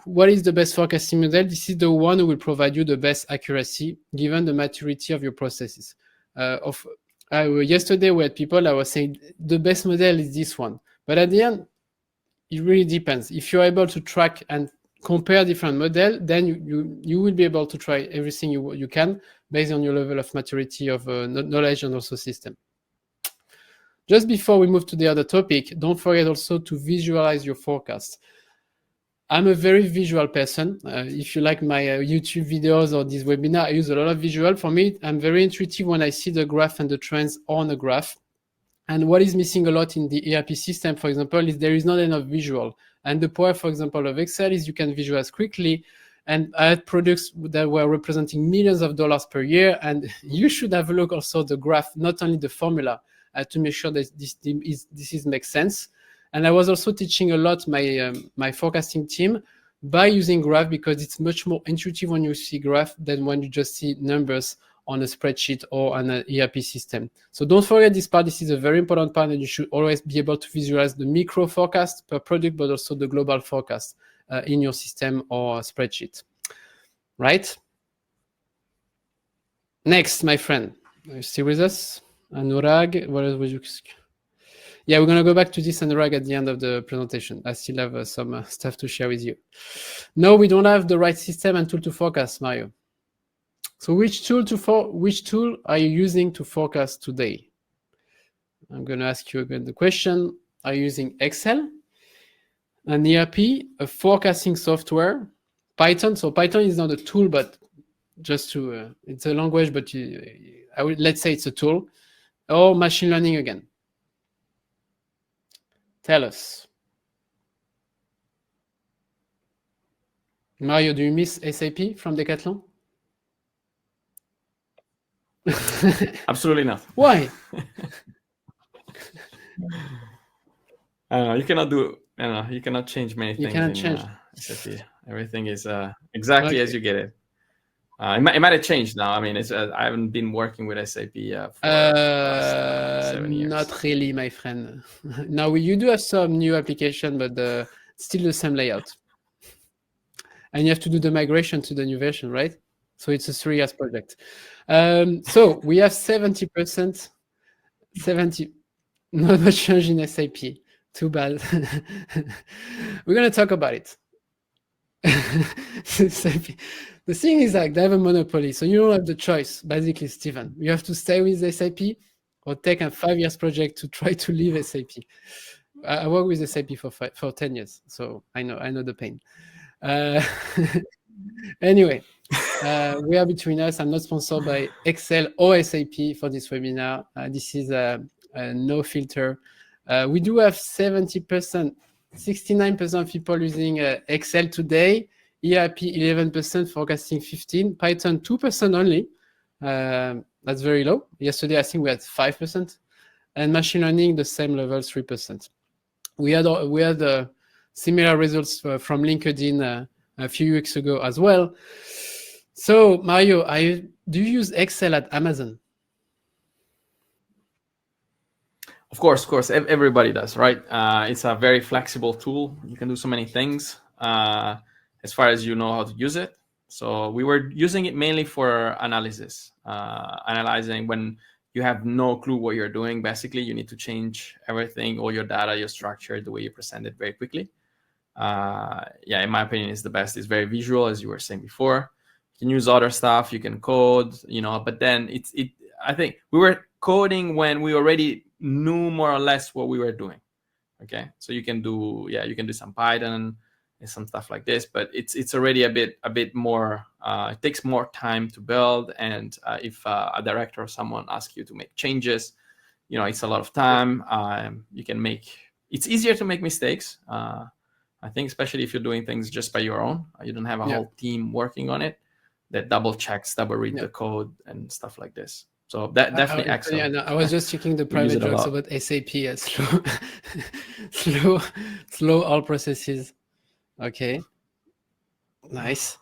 what is the best forecasting model? This is the one who will provide you the best accuracy given the maturity of your processes. Yesterday we had people, I was saying the best model is this one. But at the end, it really depends. If you're able to track and compare different models, then you will be able to try everything you can based on your level of maturity of knowledge and also system. Just before we move to the other topic, don't forget also to visualize your forecast. I'm a very visual person. If you like my YouTube videos or this webinar, I use a lot of visual. For me, I'm very intuitive when I see the graph and the trends on a graph. And what is missing a lot in the ERP system, for example, is there is not enough visual. And the power, for example, of Excel is you can visualize quickly. And I had products that were representing millions of dollars per year. And you should have a look also at the graph, not only the formula, to make sure that this makes sense. And I was also teaching a lot my forecasting team by using graph because it's much more intuitive when you see graph than when you just see numbers on a spreadsheet or on an ERP system. So don't forget this part. This is a very important part, and you should always be able to visualize the micro forecast per product, but also the global forecast in your system or spreadsheet, right? Next, my friend, are you still with us? Anurag, what else would you? Yeah, we're going to go back to this, Anurag, at the end of the presentation. I still have some stuff to share with you. No, we don't have the right system and tool to forecast, Mario. So which tool are you using to forecast today? I'm going to ask you again the question. Are you using Excel, an ERP, a forecasting software, Python? So Python is not a tool, but just to, it's a language, but let's say it's a tool, or machine learning again. Tell us. Mario, do you miss SAP from Decathlon? Absolutely not. Why? You cannot do. You cannot change many things. You cannot change. SAP. Everything is exactly as you get it. It might have changed now. I mean, I haven't been working with SAP for the last 7 years. Not really, my friend. Now you do have some new application, but still the same layout. And you have to do the migration to the new version, right? So it's a 3 years project. So we have 70%, 70, not much change in SAP. Too bad. We're going to talk about it. The thing is, like, they have a monopoly, so you don't have the choice, basically, Stephen. You have to stay with SAP or take a 5 years project to try to leave SAP. I work with SAP for 10 years, so I know the pain. Anyway, we are between us. I'm not sponsored by Excel or SAP for this webinar. This is no filter. We do have 70%, 69% of people using Excel today, ERP 11%, forecasting 15%, Python 2% only. That's very low. Yesterday, I think we had 5%, and machine learning, the same level, 3%. We had similar results from LinkedIn a few weeks ago as well. So, Mario, do you use Excel at Amazon? Of course, everybody does, right? It's a very flexible tool. You can do so many things as far as you know how to use it. So we were using it mainly for analysis, analyzing when you have no clue what you're doing. Basically, you need to change everything, all your data, your structure, the way you present it very quickly. Yeah, in my opinion, it's the best. It's very visual, as you were saying before. You can use other stuff, you can code, but then I think we were coding when we already knew more or less what we were doing. Okay, so you can do some Python and some stuff like this, but it's already a bit more. It takes more time to build, and if a director or someone asks you to make changes, it's a lot of time. It's easier to make mistakes. I think, especially if you're doing things just by your own, you don't have a whole team working on it that double checks, double read the code and stuff like this. So that definitely Excel. Yeah, no, I was just checking the private jokes about SAP as slow all processes. Okay, nice.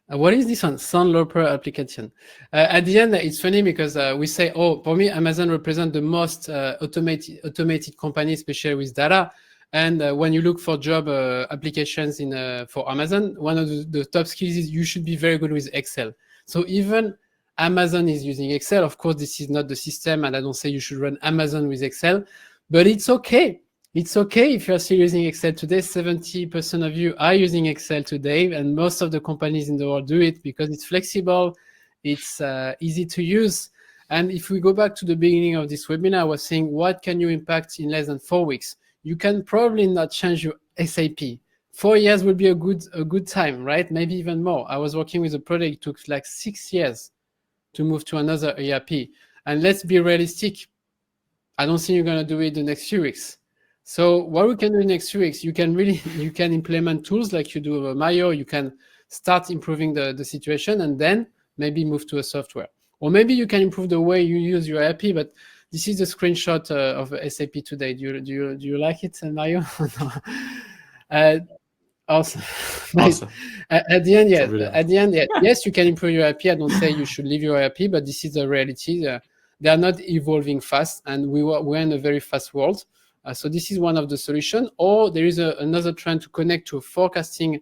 What is this one? Soundloper application. At the end, it's funny because we say, for me, Amazon represents the most automated company, especially with data. And when you look for job applications for Amazon, one of the top skills is you should be very good with Excel. So even Amazon is using Excel. Of course, this is not the system, and I don't say you should run Amazon with Excel, but it's okay. It's okay if you're still using Excel today. 70% of you are using Excel today, and most of the companies in the world do it because it's flexible, it's easy to use. And if we go back to the beginning of this webinar, I was saying, what can you impact in less than 4 weeks? You can probably not change your SAP. 4 years would be a good time, right? Maybe even more. I was working with a project, it took like 6 years to move to another ERP. And let's be realistic. I don't think you're going to do it the next few weeks. So what we can do in the next few weeks, you can implement tools like you do with Mayo. You can start improving the situation and then maybe move to a software. Or maybe you can improve the way you use your ERP, but this is a screenshot of SAP today. Do you like it, Mario? Awesome. Nice. At the end, yes, you can improve your ERP. I don't say you should leave your ERP, but this is the reality. They are not evolving fast, and we're in a very fast world. So this is one of the solutions. Or there is another trend to connect to a forecasting.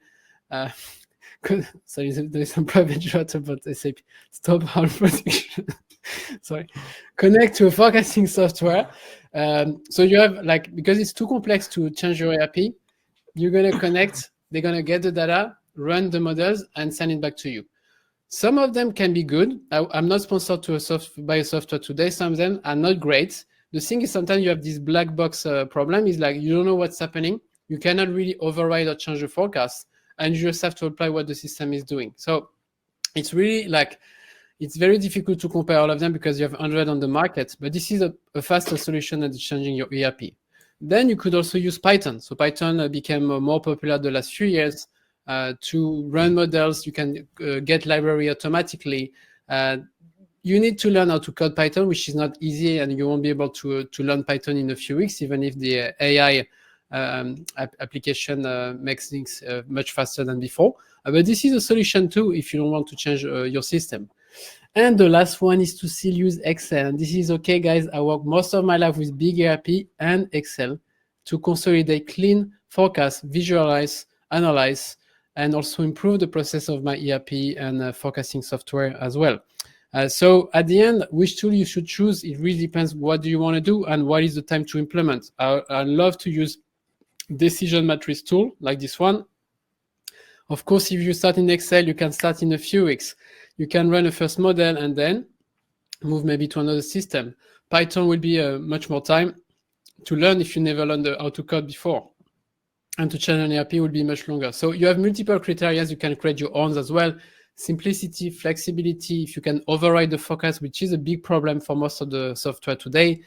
So there's some private chat about SAP. Stop all production. Sorry. Connect to a forecasting software. So you have because it's too complex to change your ERP, you're going to connect, they're going to get the data, run the models, and send it back to you. Some of them can be good. I'm not sponsored by a software today. Some of them are not great. The thing is, sometimes you have this black box problem. Is like you don't know what's happening. You cannot really override or change the forecast, and you just have to apply what the system is doing. So it's really it's very difficult to compare all of them because you have 100 on the market, but this is a faster solution than changing your ERP. Then you could also use Python. So Python became more popular the last few years to run models. You can get library automatically. You need to learn how to code Python, which is not easy, and you won't be able to learn Python in a few weeks, even if the AI application makes things much faster than before. But this is a solution too if you don't want to change your system. And the last one is to still use Excel. And this is okay, guys. I work most of my life with big ERP and Excel to consolidate, clean, forecast, visualize, analyze, and also improve the process of my ERP and forecasting software as well. So at the end, which tool you should choose, it really depends what do you want to do and what is the time to implement. I love to use decision matrix tool like this one. Of course, if you start in Excel, you can start in a few weeks. You can run a first model and then move maybe to another system. Python will be much more time to learn if you never learned how to code before. And to change an ERP will be much longer. So you have multiple criteria. You can create your own as well. Simplicity, flexibility, if you can override the forecast, which is a big problem for most of the software today.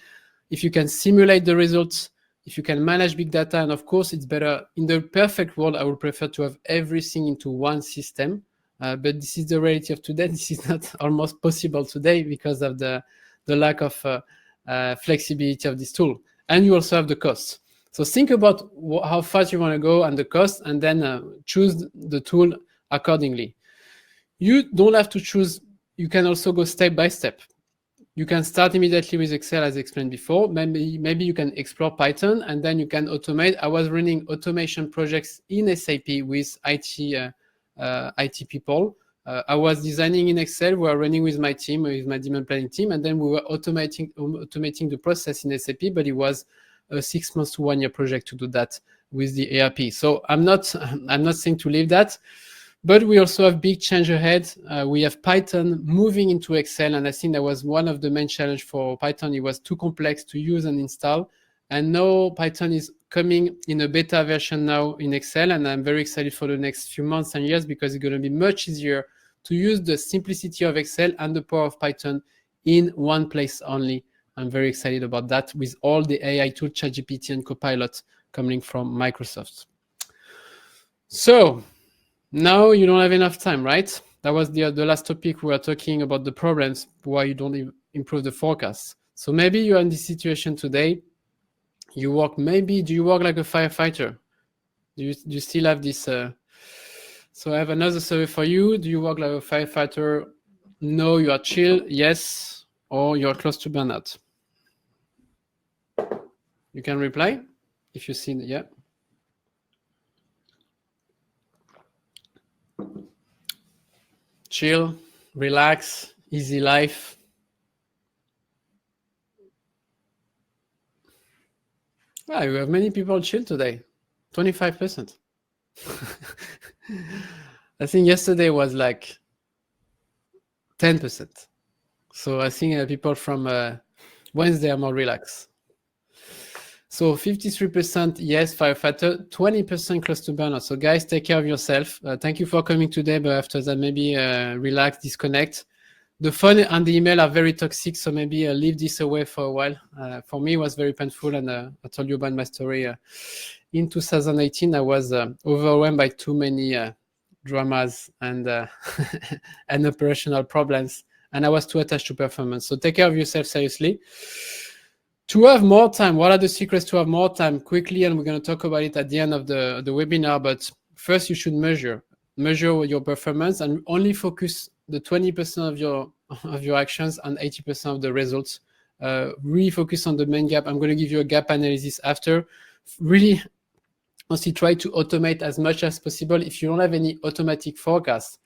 If you can simulate the results, if you can manage big data, and of course, it's better. In the perfect world, I would prefer to have everything into one system. But this is the reality of today. This is not almost possible today because of the lack of flexibility of this tool. And you also have the cost. So think about how fast you want to go and the cost, and then choose the tool accordingly. You don't have to choose. You can also go step by step. You can start immediately with Excel, as explained before. Maybe you can explore Python, and then you can automate. I was running automation projects in SAP with IT people. I was designing in Excel. We were running with my team, with my demand planning team, and then we were automating the process in SAP. But it was a 6 months to 1 year project to do that with the ERP. So I'm not saying to leave that. But we also have big change ahead. We have Python moving into Excel, and I think that was one of the main challenge for Python. It was too complex to use and install. And now Python is coming in a beta version now in Excel, and I'm very excited for the next few months and years because it's going to be much easier to use the simplicity of Excel and the power of Python in one place only. I'm very excited about that with all the AI tools, ChatGPT and Copilot coming from Microsoft. So now you don't have enough time, right? That was the last topic. We were talking about the problems why you don't improve the forecast. So maybe you're in this situation today. Do you work like a firefighter? Do you still have this? So I have another survey for you. Do you work like a firefighter? No, you are chill. Yes, or you're close to burnout. You can reply if you see. Yeah. Chill, relax, easy life. Yeah, you have many people chill today, 25%. I think yesterday was like 10%. So I think people from Wednesday are more relaxed. So 53% yes, firefighter, 20% close to burnout. So guys, take care of yourself. Thank you for coming today, but after that, maybe relax, disconnect. The phone and the email are very toxic, so maybe leave this away for a while. For me, it was very painful, and I told you about my story. In 2018, I was overwhelmed by too many dramas and and operational problems, and I was too attached to performance. So take care of yourself seriously. To have more time, what are the secrets to have more time? Quickly, and we're going to talk about it at the end of the webinar, but first you should measure your performance and only focus the 20% of your actions and 80% of the results. Really focus on the main gap. I'm going to give you a gap analysis after. Really, honestly, try to automate as much as possible. If you don't have any automatic forecast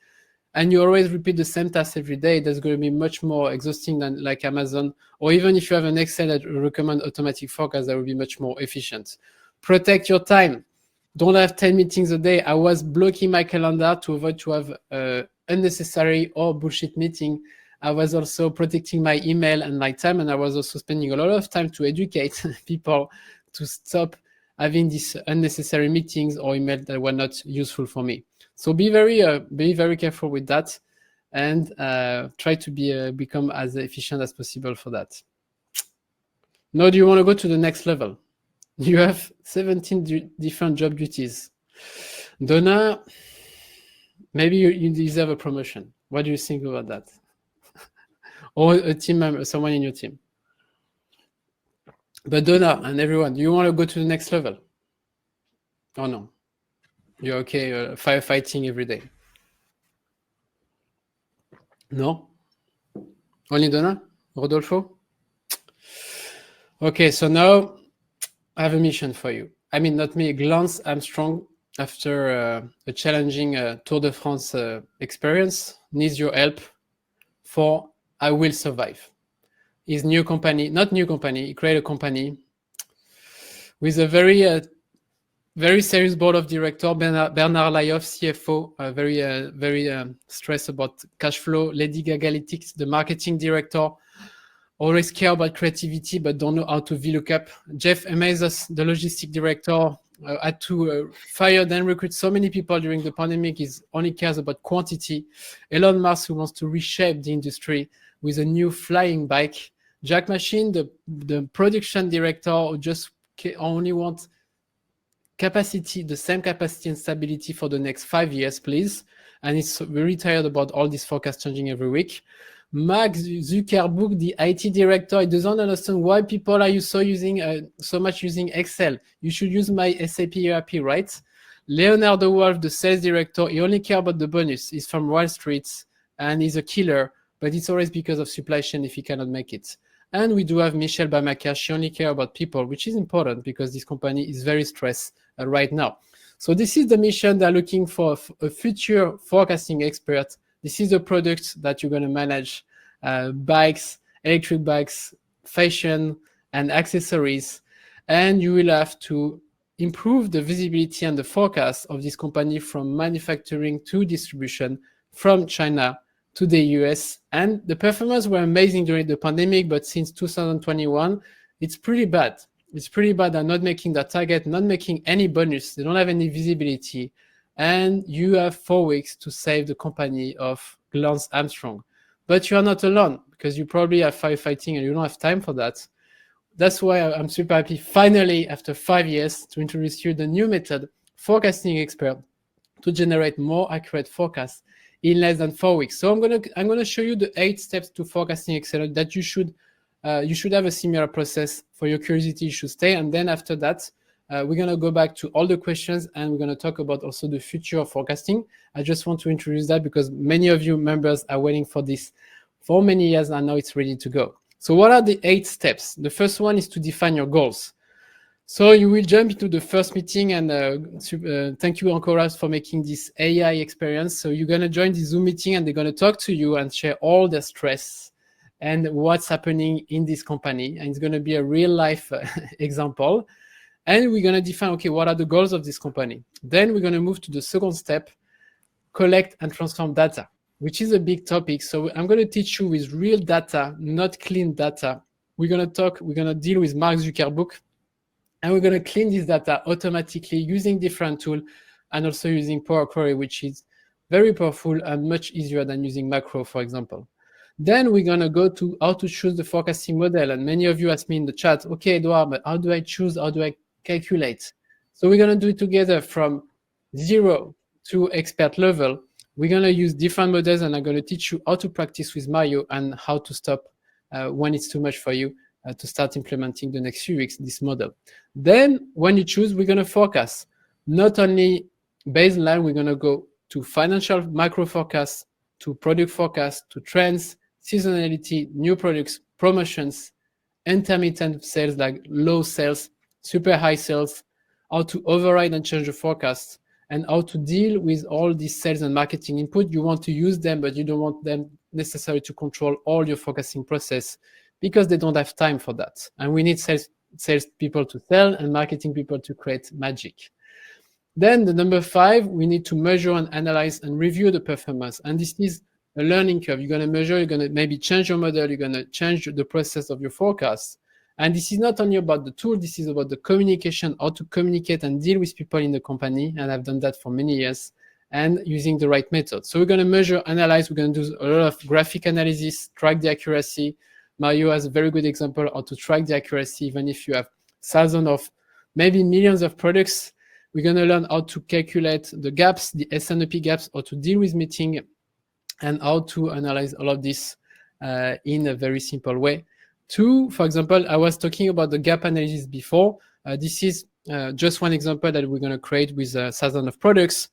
and you always repeat the same task every day, that's going to be much more exhausting than like Amazon. Or even if you have an Excel that recommend automatic forecast, that will be much more efficient. Protect your time. Don't have 10 meetings a day. I was blocking my calendar to avoid to have unnecessary or bullshit meeting. I was also protecting my email and my time, and I was also spending a lot of time to educate people to stop having these unnecessary meetings or emails that were not useful for me. So be very careful with that, and try to become as efficient as possible for that. Now, do you want to go to the next level? You have 17 different job duties. Donna, maybe you deserve a promotion. What do you think about that? Or a team member, someone in your team. But Donna and everyone, do you want to go to the next level? Oh no, you're okay firefighting every day. No? Only Donna? Rodolfo? Okay, so now I have a mission for you. I mean, not me, Glance Armstrong. after a challenging Tour de France experience, needs your help for I Will Survive. His new company, not new company, he created a company with a very serious board of director, Bernard Layoff, CFO, very stressed about cash flow, Lady Gagalytics, the marketing director, always care about creativity but don't know how to VLOOKUP. Jeff Amazos, the logistic director, had to fire then recruit so many people during the pandemic. He only cares about quantity. Elon Musk, who wants to reshape the industry with a new flying bike. Jack Machine, the production director, who just only wants capacity, the same capacity and stability for the next 5 years, please. And it's very tired about all this forecast changing every week. Mark Zuckerberg, the IT director, he doesn't understand why people are so much using Excel. You should use my SAP ERP, right? Leonardo Wolf, the sales director, he only cares about the bonus. He's from Wall Street and he's a killer, but it's always because of supply chain if he cannot make it. And we do have Michelle Bamaka. She only cares about people, which is important because this company is very stressed right now. So this is the mission. They're looking for a future forecasting expert. This is the product that you're going to manage, bikes, electric bikes, fashion, and accessories. And you will have to improve the visibility and the forecast of this company from manufacturing to distribution from China to the US. And the performance were amazing during the pandemic, but since 2021, it's pretty bad. It's pretty bad. They're not making that target, not making any bonus. They don't have any visibility. And you have 4 weeks to save the company of Lance Armstrong. But you are not alone because you probably are firefighting and you don't have time for that. That's why I'm super happy finally, after 5 years, to introduce you the new method, Forecasting Expert, to generate more accurate forecasts in less than 4 weeks. So I'm gonna show you the 8 steps to Forecasting Expert that you should have a similar process. For your curiosity, you should stay. And then after that, we're going to go back to all the questions and we're going to talk about also the future of forecasting. I just want to introduce that because many of you members are waiting for this for many years and now it's ready to go. So what are the 8 steps? The first one is to define your goals. So you will jump into the first meeting and thank you, Ancoras, for making this AI experience. So you're going to join the Zoom meeting and they're going to talk to you and share all their stress and what's happening in this company. And it's going to be a real life example. And we're going to define, okay, what are the goals of this company? Then we're going to move to the second step, collect and transform data, which is a big topic. So I'm going to teach you with real data, not clean data. We're going to deal with Mark Zuckerberg, and we're going to clean this data automatically using different tools and also using Power Query, which is very powerful and much easier than using macro, for example. Then we're going to go to how to choose the forecasting model. And many of you asked me in the chat, okay, Edouard, but how do I choose? How do I calculate? So we're going to do it together from 0 to expert level. We're going to use different models and I'm going to teach you how to practice with Mario and how to stop when it's too much for you to start implementing the next few weeks this model. Then when you choose, we're going to forecast. Not only baseline, we're going to go to financial macro forecast, to product forecast, to trends, seasonality, new products, promotions, intermittent sales like low sales, super high sales, how to override and change the forecast, and how to deal with all these sales and marketing input. You want to use them, but you don't want them necessarily to control all your forecasting process because they don't have time for that. And we need sales people to sell and marketing people to create magic. Then the number 5, we need to measure and analyze and review the performance. And this is a learning curve. You're going to measure, you're going to maybe change your model, you're going to change the process of your forecast. And this is not only about the tool, this is about the communication, how to communicate and deal with people in the company. And I've done that for many years and using the right method. So we're going to measure, analyze, we're going to do a lot of graphic analysis, track the accuracy. Mario has a very good example how to track the accuracy, even if you have thousands of, maybe millions of products. We're going to learn how to calculate the gaps, the S&OP gaps, how to deal with meeting, and how to analyze all of this in a very simple way. For example, I was talking about the gap analysis before. This is just one example that we're going to create with thousands of products.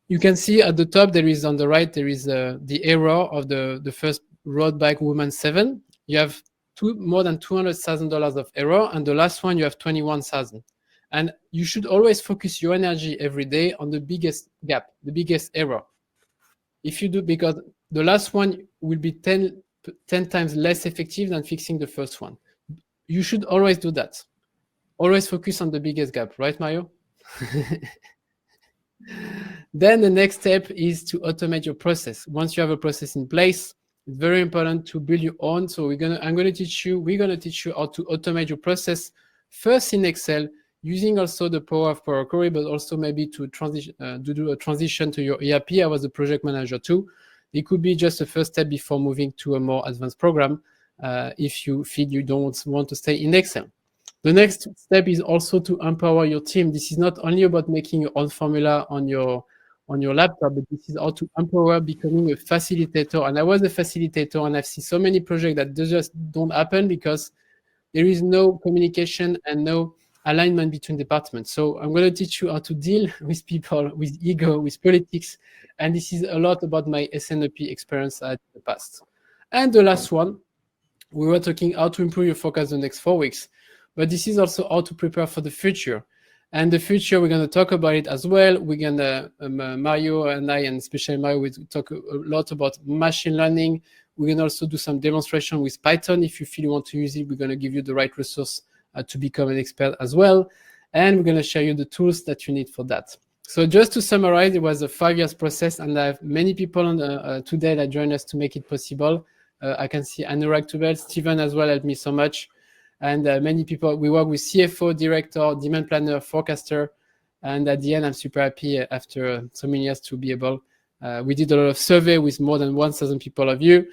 You can see at the top, on the right, there is the error of the first road bike woman 7. You have more than $200,000 of error, and the last one, you have 21,000. And you should always focus your energy every day on the biggest gap, the biggest error. If you do, because the last one will be 10 times less effective than fixing the first one. You should always do that. Always focus on the biggest gap, right, Mario? Then the next step is to automate your process. Once you have a process in place, it's very important to build your own. So we're gonna teach you how to automate your process first in Excel, using also the power of Power Query, but also maybe to transition to do a transition to your ERP. I was a project manager too. It could be just a first step before moving to a more advanced program if you feel you don't want to stay in Excel. The next step is also to empower your team. This is not only about making your own formula on your laptop, but this is how to empower, becoming a facilitator. And I was a facilitator, and I've seen so many projects that just don't happen because there is no communication and no alignment between departments. So I'm going to teach you how to deal with people, with ego, with politics. And this is a lot about my S&OP experience in the past. And the last one, we were talking how to improve your focus the next 4 weeks. But this is also how to prepare for the future. And the future, we're going to talk about it as well. We're going to, Mario and I, and especially Mario, we talk a lot about machine learning. We're going to also do some demonstration with Python. If you feel you want to use it, we're going to give you the right resource to become an expert as well. And we're going to show you the tools that you need for that. So just to summarize, it was a 5 years process, and I have many people on today that joined us to make it possible. I can see Anurag Tubel, Steven as well helped me so much. And many people, we work with CFO, director, demand planner, forecaster. And at the end, I'm super happy after so many years to be able. We did a lot of survey with more than 1,000 people of you,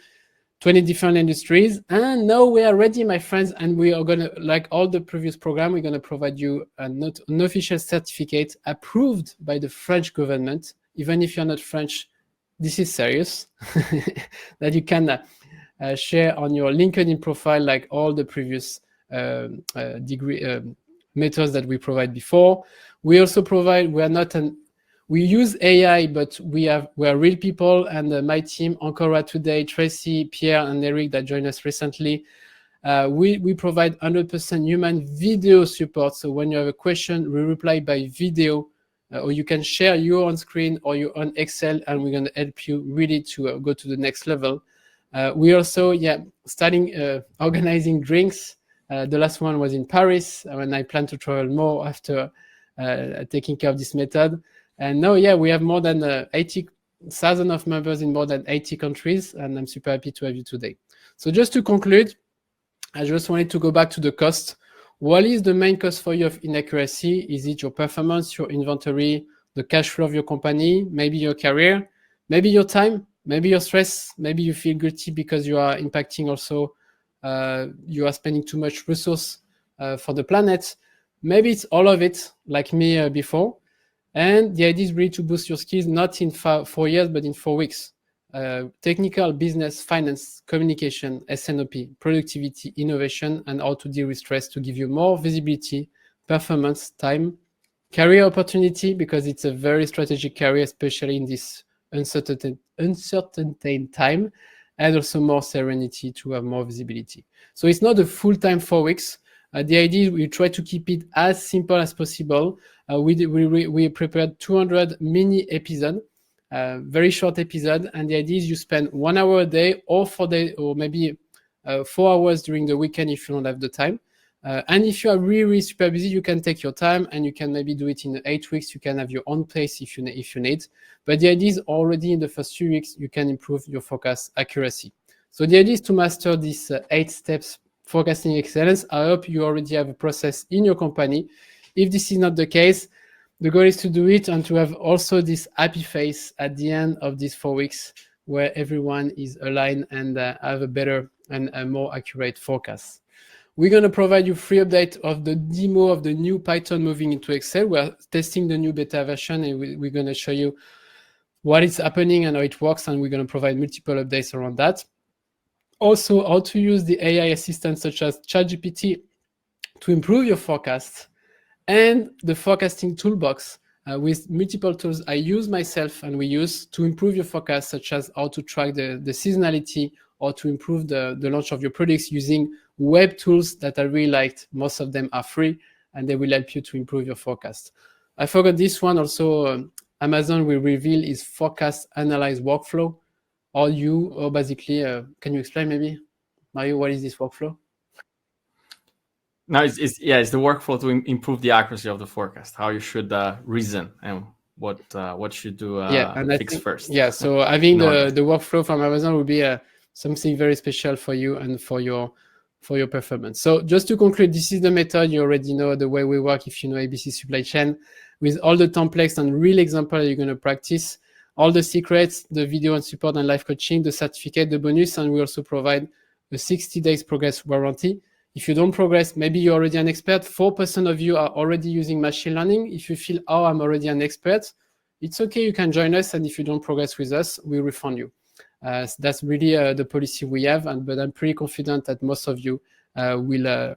20 different industries. And now we are ready, my friends. And we are going to, like all the previous program, we're going to provide you an official certificate approved by the French government. Even if you're not French, this is serious, that you can share on your LinkedIn profile, like all the previous degree methods that we provide before. We also provide, we use AI, but we are real people, and my team, Ancora today, Tracy, Pierre, and Eric that joined us recently. We provide 100% human video support. So when you have a question, we reply by video, or you can share your own screen or your own Excel, and we're going to help you really to go to the next level. We also, starting organizing drinks. The last one was in Paris, and I plan to travel more after taking care of this method. And now, we have more than 80,000 of members in more than 80 countries, and I'm super happy to have you today. So just to conclude, I just wanted to go back to the cost. What is the main cost for you of inaccuracy? Is it your performance, your inventory, the cash flow of your company, maybe your career, maybe your time, maybe your stress, maybe you feel guilty because you are impacting also you are spending too much resource for the planet. Maybe it's all of it, like me before. And the idea is really to boost your skills, not in 4 years, but in 4 weeks. Technical, business, finance, communication, S&OP, productivity, innovation, and how to deal with stress to give you more visibility, performance, time, career opportunity, because it's a very strategic career, especially in this uncertain time, and also more serenity to have more visibility. So it's not a full-time 4 weeks. The idea is we try to keep it as simple as possible. We prepared 200 mini episodes, very short episode, and the idea is you spend 1 hour a day or 4 days, or maybe 4 hours during the weekend if you don't have the time. And if you are really super busy, you can take your time and you can maybe do it in 8 weeks. You can have your own pace if you need. But the idea is already in the first few weeks, you can improve your forecast accuracy. So the idea is to master these 8 steps forecasting excellence. I hope you already have a process in your company. If this is not the case, the goal is to do it and to have also this happy face at the end of these 4 weeks where everyone is aligned and have a better and a more accurate forecast. We're going to provide you free update of the demo of the new Python moving into Excel. We're testing the new beta version, and we're going to show you what is happening and how it works, and we're going to provide multiple updates around that. Also, how to use the AI assistants such as ChatGPT to improve your forecast, and the forecasting toolbox with multiple tools I use myself and we use to improve your forecast, such as how to track the seasonality or to improve the launch of your products using web tools that I really liked. Most of them are free, and they will help you to improve your forecast. I forgot this one also. Amazon will reveal its forecast analyze workflow. Or basically, can you explain maybe, Mario, what is this workflow? No, it's the workflow to improve the accuracy of the forecast. How you should reason and what should do fix first. Yeah, so having the workflow from Amazon will be something very special for you and for your performance. So just to conclude, this is the method. You already know the way we work if you know ABC Supply Chain, with all the templates and real example you're going to practice, all the secrets, the video and support and live coaching, the certificate, the bonus, and we also provide a 60 days progress warranty. If you don't progress, maybe you're already an expert. 4% of you are already using machine learning. If you feel, oh, I'm already an expert, it's okay, you can join us. And if you don't progress with us, we refund you. So that's really the policy we have. But I'm pretty confident that most of you will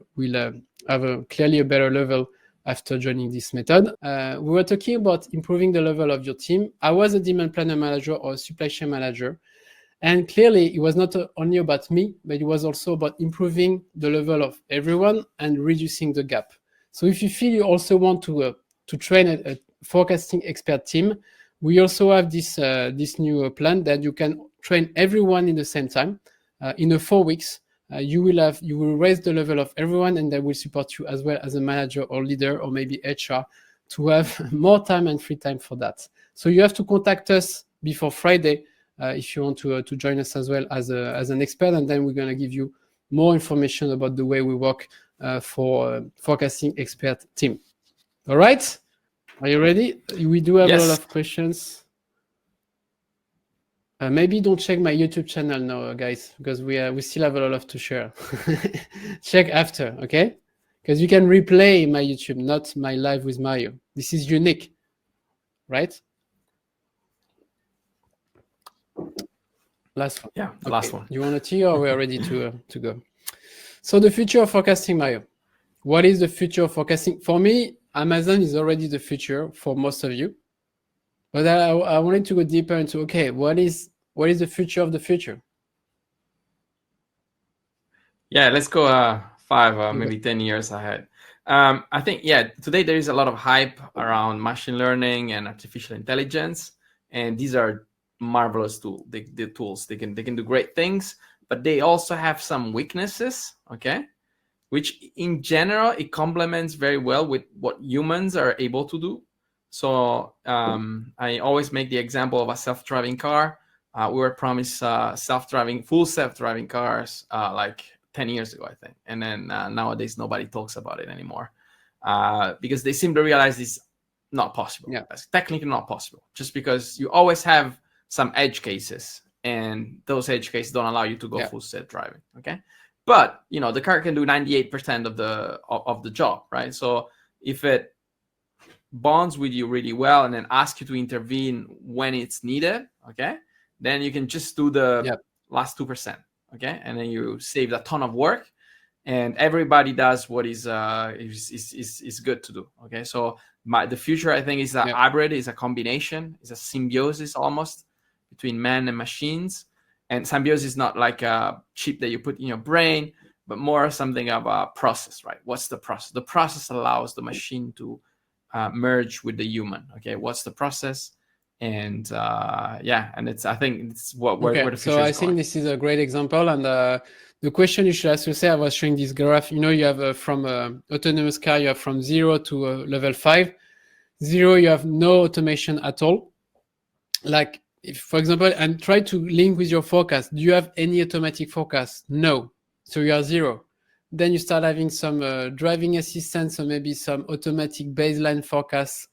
have clearly a better level after joining this method. We were talking about improving the level of your team. I was a demand planner manager or a supply chain manager. And clearly, it was not only about me, but it was also about improving the level of everyone and reducing the gap. So if you feel you also want to train a forecasting expert team, we also have this new plan that you can train everyone in the same time. In 4 weeks, you will raise the level of everyone, and they will support you as well as a manager or leader or maybe HR to have more time and free time for that. So you have to contact us before Friday if you want to join us as well as an expert, and then we're going to give you more information about the way we work for forecasting expert team. All right, are you ready? We do have a lot of questions. Maybe don't check my YouTube channel now, guys, because we still have a lot to share. Check after, okay? Because you can replay my YouTube, not my live with Mario. This is unique, right? Last one. Yeah, the last one. You want a tea or we're ready to go? So the future of forecasting, Mario. What is the future of forecasting? For me, Amazon is already the future for most of you. But I wanted to go deeper into, okay, what is the future of the future? Yeah, let's go 5, maybe 10 years ahead. I think, today there is a lot of hype around machine learning and artificial intelligence, and these are marvelous tools. They can do great things, but they also have some weaknesses, okay? Which in general, it complements very well with what humans are able to do. So I always make the example of a self-driving car. We were promised full self-driving cars like 10 years ago, I think. And then nowadays, nobody talks about it anymore because they seem to realize it's not possible. Yeah. That's technically not possible, just because you always have some edge cases, and those edge cases don't allow you to go full self-driving, okay? But, the car can do 98% of the job, right? So if it bonds with you really well and then ask you to intervene when it's needed, okay, then you can just do the last 2%, okay, and then you save a ton of work, and everybody does what is good to do, okay. So the future, I think, is a hybrid, is a combination, is a symbiosis almost between man and machines. And symbiosis is not like a chip that you put in your brain, but more something of a process, right? What's the process? The process allows the machine to merge with the human. Okay, what's the process? And and I think it's where the future is going. So I think this is a great example. And the question you should ask yourself, I was showing this graph. You have from autonomous car, you have from 0 to level 5. 0, you have no automation at all. Like, if, for example, and try to link with your forecast. Do you have any automatic forecast? No. So you are 0. Then you start having some driving assistance, or maybe some automatic baseline forecasts,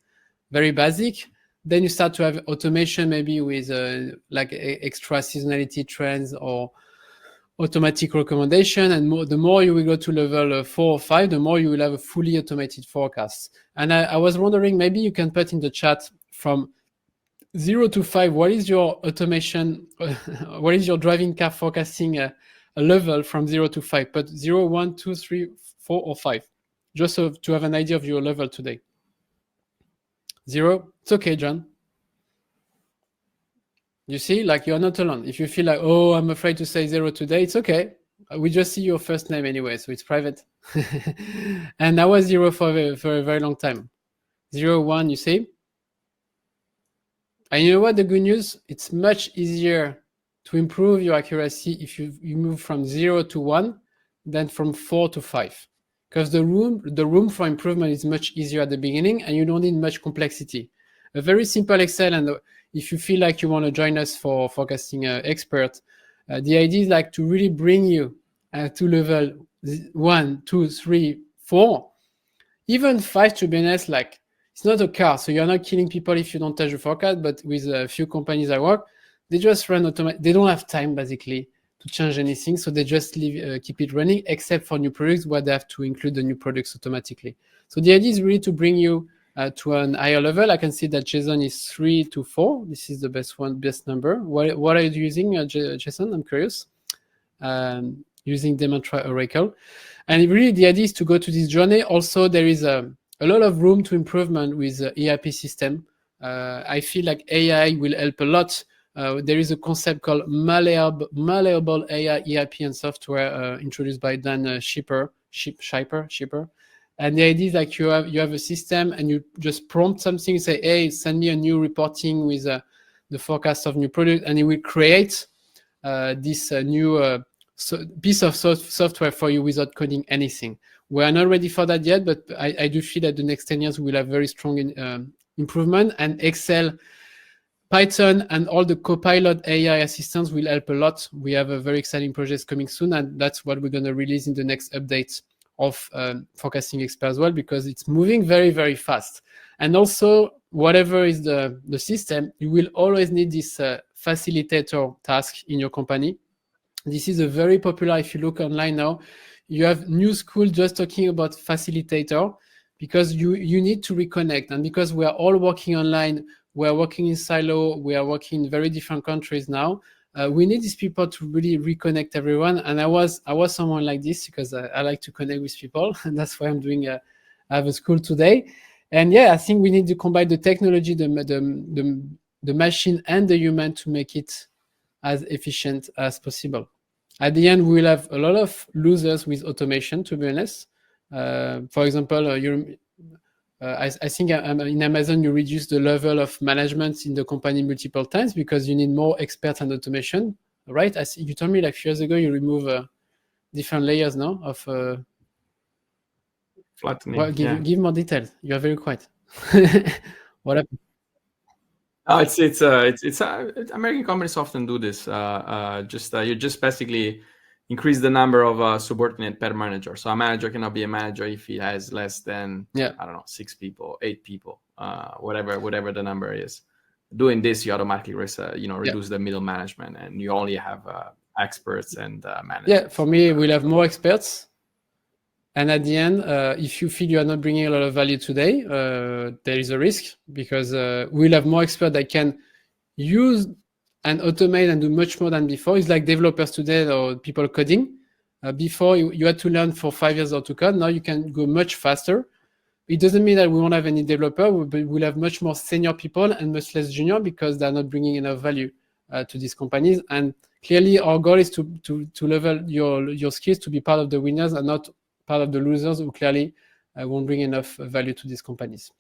very basic. Then you start to have automation, maybe with like extra seasonality trends or automatic recommendation. And the more you will go to level 4 or 5, the more you will have a fully automated forecast. And I was wondering, maybe you can put in the chat from 0 to 5, what is your automation, what is your driving car forecasting level from 0 to 5? But 0, 1, 2, 3, 4, or 5, just so to have an idea of your level today. 0, it's okay, John. You see, like, you're not alone. If you feel like, oh, I'm afraid to say 0 today, it's okay. We just see your first name anyway, so it's private. And I was 0 for a very long time. 0, 1, you see? And you know what, the good news? It's much easier to improve your accuracy if you move from 0 to 1 than from 4 to 5. Because the room for improvement is much easier at the beginning, and you don't need much complexity. A very simple Excel, and if you feel like you want to join us for forecasting expert, the idea is like to really bring you to level 1, 2, 3, 4, even 5, to be honest. Like, it's not a car, so you're not killing people if you don't touch the forecast. But with a few companies I work, they just run automatic. They don't have time basically to change anything, so they just keep it running, except for new products where they have to include the new products automatically. So the idea is really to bring you to an higher level. I can see that Jason is 3 to 4. This is the best number. What are you using, Jason? I'm curious. Using Demontra Oracle. And really the idea is to go to this journey. Also, there is a lot of room to improvement with the ERP system. I feel like AI will help a lot. There is a concept called malleable AI ERP and software introduced by Dan Schipper. And the idea is like you have a system and you just prompt something, say, hey, send me a new reporting with the forecast of new product, and it will create this new piece of software for you without coding anything. We are not ready for that yet, but I do feel that the next 10 years we will have very strong improvement, and Excel, Python, and all the Copilot AI assistants will help a lot. We have a very exciting project coming soon, and that's what we're going to release in the next update of Forecasting Expert as well, because it's moving very, very fast. And also, whatever is the system, you will always need this facilitator task in your company. This is a very popular, if you look online now, you have new school just talking about facilitator, because you need to reconnect. And because we are all working online, we are working in silo, we are working in very different countries now, we need these people to really reconnect everyone. And I was someone like this, because I like to connect with people, and that's why I'm doing I have a school today. And yeah, I think we need to combine the technology, the machine, and the human to make it as efficient as possible. At the end, we will have a lot of losers with automation, to be honest. For example, I think in Amazon, you reduce the level of management in the company multiple times because you need more experts and automation, right? You told me like a few years ago, you remove different layers now of flattening. Well, give more details. You are very quiet. What happened? Oh, it's American companies often do this. You just basically increase the number of subordinate per manager. So a manager cannot be a manager if he has less than I don't know, 6 people, 8 people, whatever the number is. Doing this, you automatically reduce the middle management, and you only have experts and managers. Yeah, for me, we'll have more experts. And at the end, if you feel you are not bringing a lot of value today, there is a risk, because we'll have more experts that can use and automate and do much more than before. It's like developers today or people coding. Before, you had to learn for 5 years how to code. Now you can go much faster. It doesn't mean that we won't have any developer, but we'll have much more senior people and much less junior, because they're not bringing enough value to these companies. And clearly, our goal is to level your skills to be part of the winners and not part of the losers who clearly won't bring enough value to these companies.